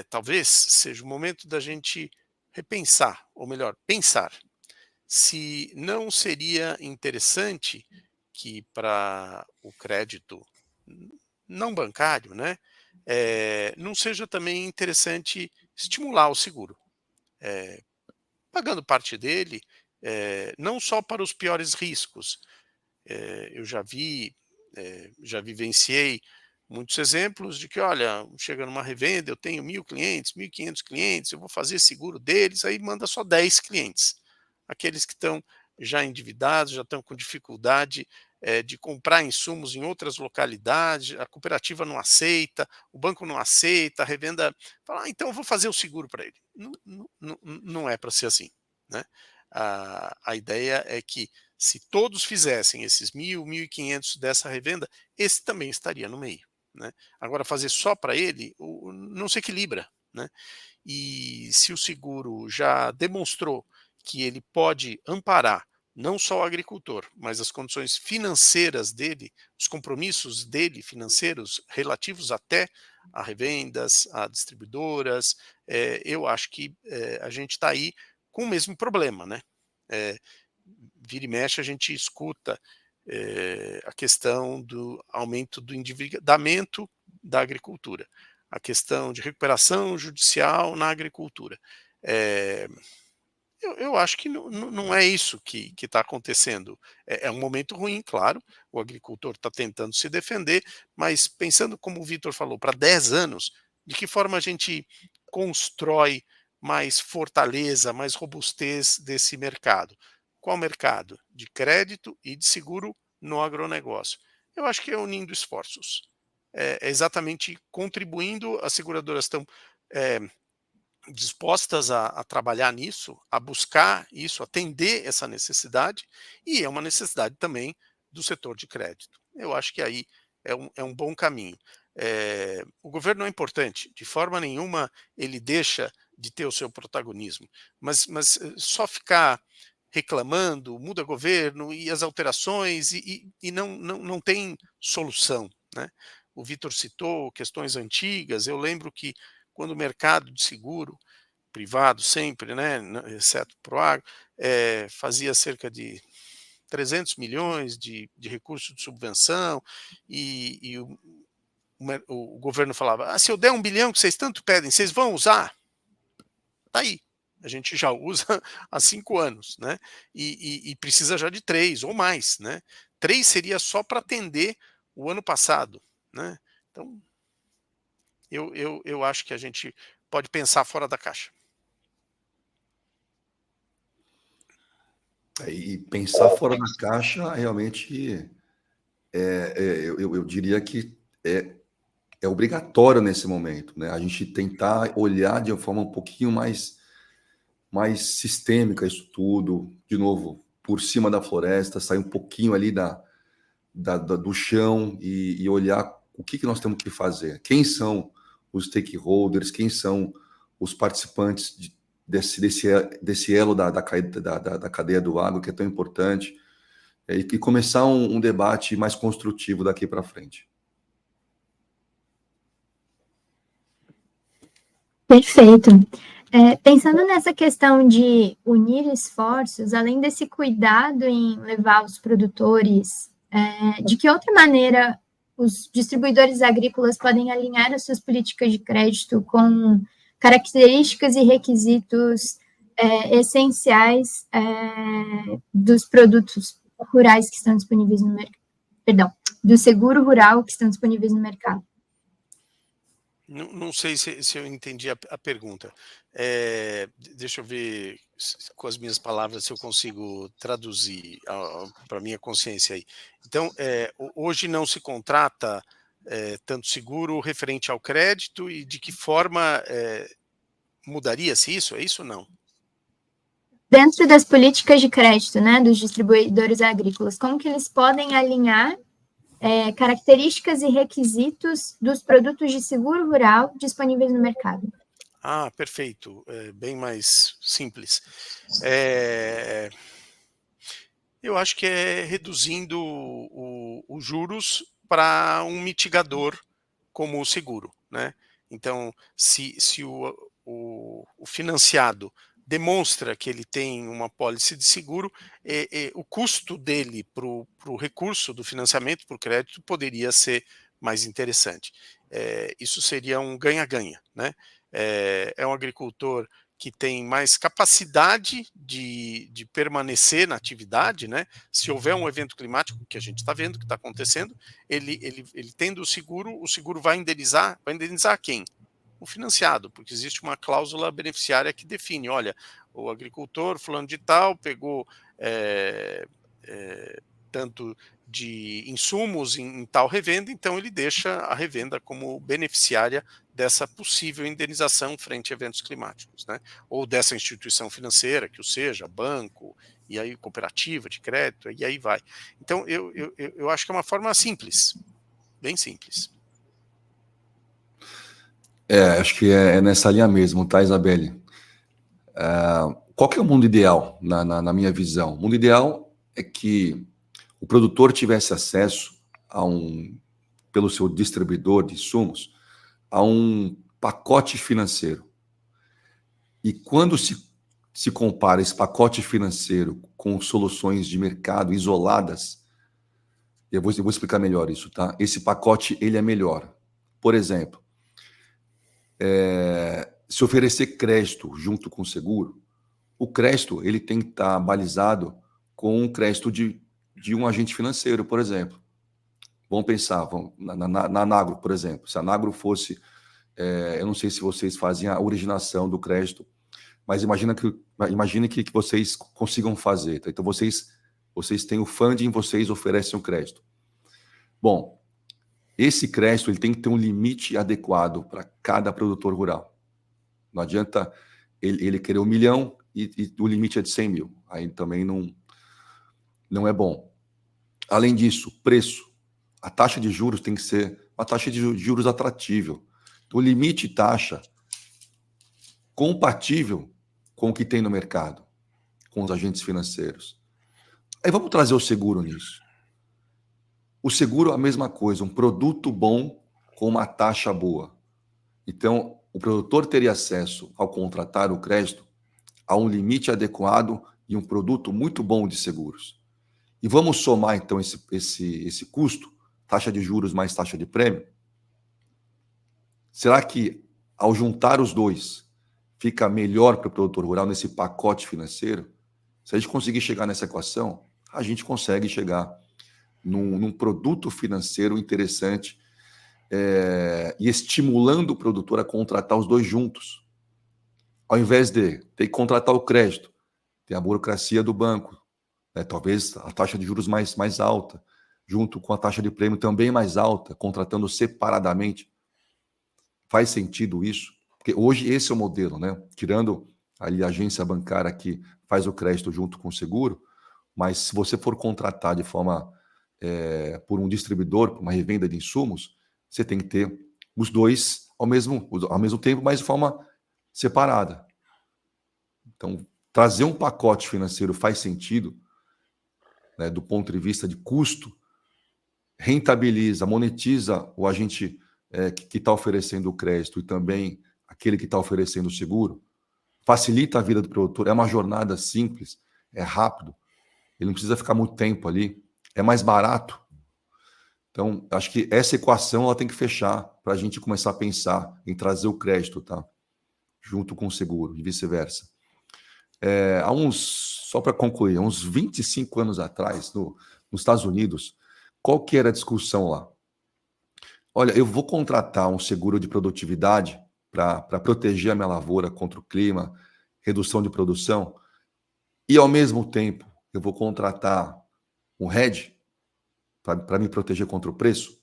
Talvez seja o momento da gente repensar, ou melhor, pensar, se não seria interessante que para o crédito não bancário, né, não seja também interessante estimular o seguro, pagando parte dele, não só para os piores riscos. Eu já vivenciei muitos exemplos de que, olha, chega numa revenda, eu tenho 1.000 clientes, 1.500 clientes, eu vou fazer seguro deles, aí manda só 10 clientes. Aqueles que estão já endividados, já estão com dificuldade de comprar insumos em outras localidades, a cooperativa não aceita, o banco não aceita, a revenda fala: então eu vou fazer o seguro para ele. Não é para ser assim, né? A ideia é que, se todos fizessem esses 1.000, 1.500 dessa revenda, esse também estaria no meio, né? Agora, fazer só para ele não se equilibra, né? E se o seguro já demonstrou que ele pode amparar não só o agricultor, mas as condições financeiras dele, os compromissos dele financeiros relativos até a revendas, a distribuidoras, eu acho que a gente está aí com o mesmo problema, né? Vira e mexe a gente escuta a questão do aumento do endividamento da agricultura, a questão de recuperação judicial na agricultura. Eu acho que não é isso que está acontecendo. É um momento ruim, claro, o agricultor está tentando se defender, mas pensando, como o Vitor falou, para 10 anos, de que forma a gente constrói mais fortaleza, mais robustez desse mercado? Qual mercado? De crédito e de seguro no agronegócio. Eu acho que é unindo esforços. É exatamente contribuindo, as seguradoras estão dispostas a trabalhar nisso, a buscar isso, atender essa necessidade, e é uma necessidade também do setor de crédito. Eu acho que aí é um bom caminho. O governo é importante, de forma nenhuma ele deixa de ter o seu protagonismo, mas só ficar reclamando, muda governo e as alterações, e não tem solução, né? O Vitor citou questões antigas, eu lembro que quando o mercado de seguro privado sempre, né, exceto para o agro, fazia cerca de 300 milhões de recursos de subvenção, e o governo falava, se eu der 1 bilhão que vocês tanto pedem, vocês vão usar? Está aí, a gente já usa há 5 anos, né? E precisa já de 3 ou mais, né? 3 seria só para atender o ano passado, né? Então, eu acho que a gente pode pensar fora da caixa. E pensar fora da caixa realmente eu diria que é obrigatório nesse momento, né? A gente tentar olhar de uma forma um pouquinho mais sistêmica isso tudo, de novo, por cima da floresta, sair um pouquinho ali do chão e olhar o que nós temos que fazer. Quem são os stakeholders, quem são os participantes desse elo da cadeia do agro, que é tão importante, e começar um debate mais construtivo daqui para frente. Perfeito. Pensando nessa questão de unir esforços, além desse cuidado em levar os produtores, de que outra maneira os distribuidores agrícolas podem alinhar as suas políticas de crédito com características e requisitos essenciais dos produtos rurais que estão disponíveis no mercado, perdão, do seguro rural que estão disponíveis no mercado? Não sei se eu entendi a pergunta. Deixa eu ver com as minhas palavras se eu consigo traduzir para a minha consciência aí. Então, hoje não se contrata tanto seguro referente ao crédito, e de que forma mudaria-se isso? É isso ou não? Dentro das políticas de crédito, né, dos distribuidores agrícolas, como que eles podem alinhar características e requisitos dos produtos de seguro rural disponíveis no mercado? Ah, perfeito. Bem mais simples. Eu acho que é reduzindo os juros para um mitigador como o seguro, né? Então, se o financiado demonstra que ele tem uma apólice de seguro, o custo dele para o recurso do financiamento, para o crédito, poderia ser mais interessante. Isso seria um ganha-ganha, né? É um agricultor que tem mais capacidade de permanecer na atividade, né? Se houver um evento climático, que a gente está vendo que está acontecendo, ele tendo o seguro vai indenizar quem? O financiado, porque existe uma cláusula beneficiária que define, olha, o agricultor fulano de tal pegou tanto de insumos em tal revenda, então ele deixa a revenda como beneficiária dessa possível indenização frente a eventos climáticos, né? Ou dessa instituição financeira, que o seja, banco, e aí cooperativa de crédito, e aí vai. Então, eu acho que é uma forma simples, bem simples. Acho que é nessa linha mesmo, tá, Isabelle? Qual que é o mundo ideal, na minha visão? O mundo ideal é que o produtor tivesse acesso pelo seu distribuidor de insumos, a um pacote financeiro. E quando se compara esse pacote financeiro com soluções de mercado isoladas, eu vou explicar melhor isso, tá? Esse pacote, ele é melhor. Por exemplo, se oferecer crédito junto com o seguro, o crédito ele tem que estar balizado com um crédito de um agente financeiro, por exemplo. Vamos pensar, na Nagro, por exemplo. Se a Nagro fosse, eu não sei se vocês fazem a originação do crédito, mas imagine que vocês consigam fazer. Tá? Então, vocês têm o funding, vocês oferecem o crédito. Bom, esse crédito ele tem que ter um limite adequado para cada produtor rural. Não adianta ele querer 1 milhão e o limite é de 100 mil. Aí também não é bom. Além disso, preço. A taxa de juros tem que ser uma taxa de juros atratível. O limite de taxa compatível com o que tem no mercado, com os agentes financeiros. Aí vamos trazer o seguro nisso. O seguro é a mesma coisa, um produto bom com uma taxa boa. Então, o produtor teria acesso, ao contratar o crédito, a um limite adequado e um produto muito bom de seguros. E vamos somar, então, esse custo, taxa de juros mais taxa de prêmio? Será que, ao juntar os dois, fica melhor para o produtor rural nesse pacote financeiro? Se a gente conseguir chegar nessa equação, a gente consegue chegar num produto financeiro interessante e estimulando o produtor a contratar os dois juntos. Ao invés de ter que contratar o crédito, tem a burocracia do banco, né? Talvez a taxa de juros mais alta, junto com a taxa de prêmio também mais alta, contratando separadamente. Faz sentido isso? Porque hoje esse é o modelo, né? Tirando ali a agência bancária que faz o crédito junto com o seguro, mas se você for contratar de forma por um distribuidor, por uma revenda de insumos, você tem que ter os dois ao mesmo tempo, mas de forma separada. Então, trazer um pacote financeiro faz sentido, né, do ponto de vista de custo, rentabiliza, monetiza o agente que está oferecendo o crédito e também aquele que está oferecendo o seguro, facilita a vida do produtor, é uma jornada simples, é rápido, ele não precisa ficar muito tempo ali, é mais barato. Então, acho que essa equação ela tem que fechar para a gente começar a pensar em trazer o crédito, tá? Junto com o seguro e vice-versa. Só para concluir, há uns 25 anos atrás, nos Estados Unidos, qual que era a discussão lá? Olha, eu vou contratar um seguro de produtividade para proteger a minha lavoura contra o clima, redução de produção, e ao mesmo tempo eu vou contratar um hedge para me proteger contra o preço?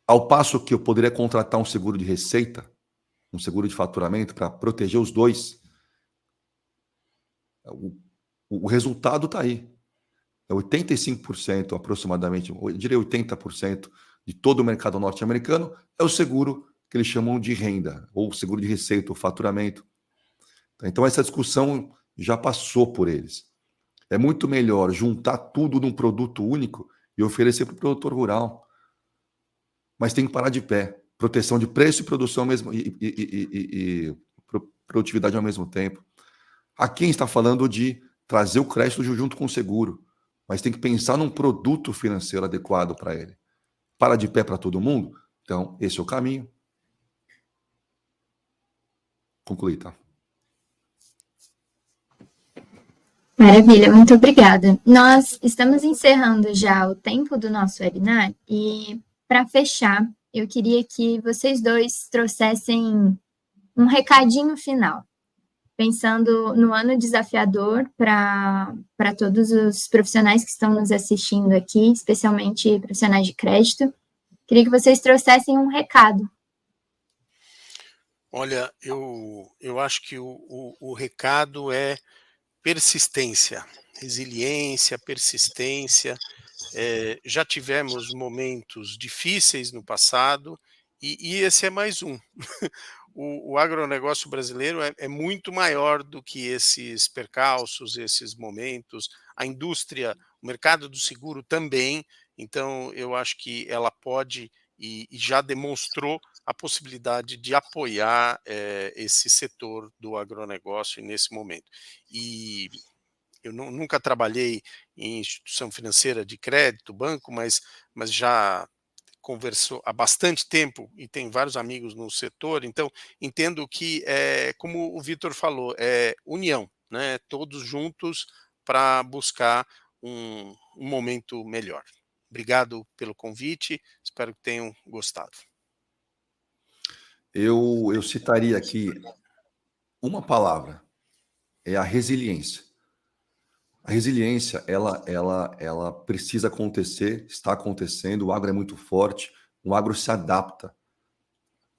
Ao passo que eu poderia contratar um seguro de receita, um seguro de faturamento para proteger os dois, o resultado está aí. 85% aproximadamente, eu diria 80% de todo o mercado norte-americano é o seguro que eles chamam de renda, ou seguro de receita, ou faturamento. Então essa discussão já passou por eles. É muito melhor juntar tudo num produto único e oferecer para o produtor rural. Mas tem que parar de pé. Proteção de preço e produção mesmo, e produtividade ao mesmo tempo. Aqui está falando de trazer o crédito junto com o seguro, mas tem que pensar num produto financeiro adequado para ele. Para de pé para todo mundo? Então, esse é o caminho. Concluí, tá? Maravilha, muito obrigada. Nós estamos encerrando já o tempo do nosso webinar e, para fechar, eu queria que vocês dois trouxessem um recadinho final. pensando no ano desafiador para todos os profissionais que estão nos assistindo aqui, especialmente profissionais de crédito. Queria que vocês trouxessem um recado. Olha, eu acho que o recado é persistência, resiliência, persistência. Já tivemos momentos difíceis no passado e esse é mais um. O agronegócio brasileiro é muito maior do que esses percalços, esses momentos. A indústria, o mercado do seguro também. Então, eu acho que ela pode e já demonstrou a possibilidade de apoiar esse setor do agronegócio nesse momento. E eu nunca trabalhei em instituição financeira de crédito, banco, mas já conversou há bastante tempo e tem vários amigos no setor, então entendo que como o Vitor falou, é união, né? Todos juntos para buscar um momento melhor. Obrigado pelo convite, espero que tenham gostado. Eu citaria aqui uma palavra, é a resiliência. A resiliência, ela precisa acontecer, está acontecendo, o agro é muito forte, o agro se adapta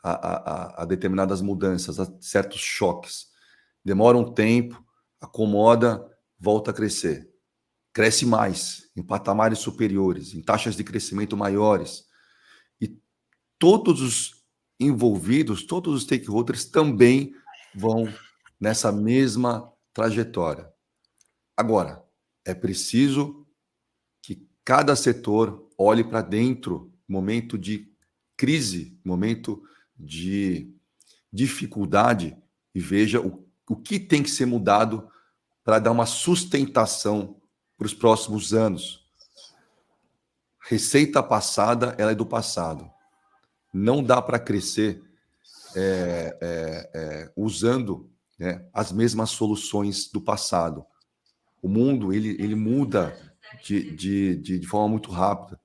a determinadas mudanças, a certos choques. Demora um tempo, acomoda, volta a crescer. Cresce mais, em patamares superiores, em taxas de crescimento maiores. E todos os envolvidos, todos os stakeholders também vão nessa mesma trajetória. Agora, é preciso que cada setor olhe para dentro, momento de crise, momento de dificuldade, e veja o que tem que ser mudado para dar uma sustentação para os próximos anos. Receita passada, ela é do passado. Não dá para crescer usando, né, as mesmas soluções do passado. O mundo ele muda de forma muito rápida.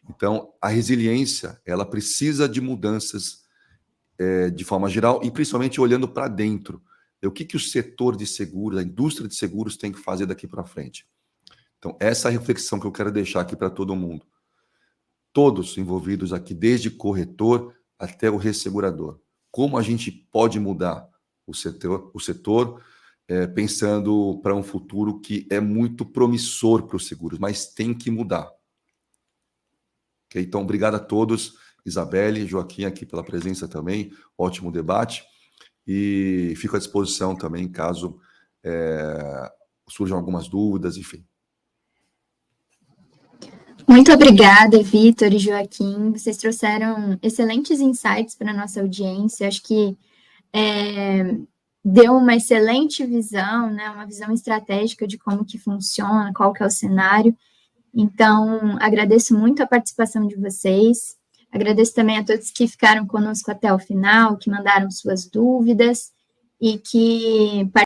Então, a resiliência ela precisa de mudanças de forma geral e principalmente olhando para dentro. O que o setor de seguros, a indústria de seguros tem que fazer daqui para frente? Então, essa é a reflexão que eu quero deixar aqui para todo mundo. Todos envolvidos aqui, desde corretor até o ressegurador. Como a gente pode mudar o setor pensando para um futuro que é muito promissor para os seguros, mas tem que mudar. Okay? Então, obrigado a todos, Isabelle, Joaquim aqui pela presença também, ótimo debate, e fico à disposição também caso surjam algumas dúvidas, enfim. Muito obrigada, Vitor e Joaquim. Vocês trouxeram excelentes insights para a nossa audiência. Acho que deu uma excelente visão, né? Uma visão estratégica de como que funciona, qual que é o cenário. Então, agradeço muito a participação de vocês. Agradeço também a todos que ficaram conosco até o final, que mandaram suas dúvidas e que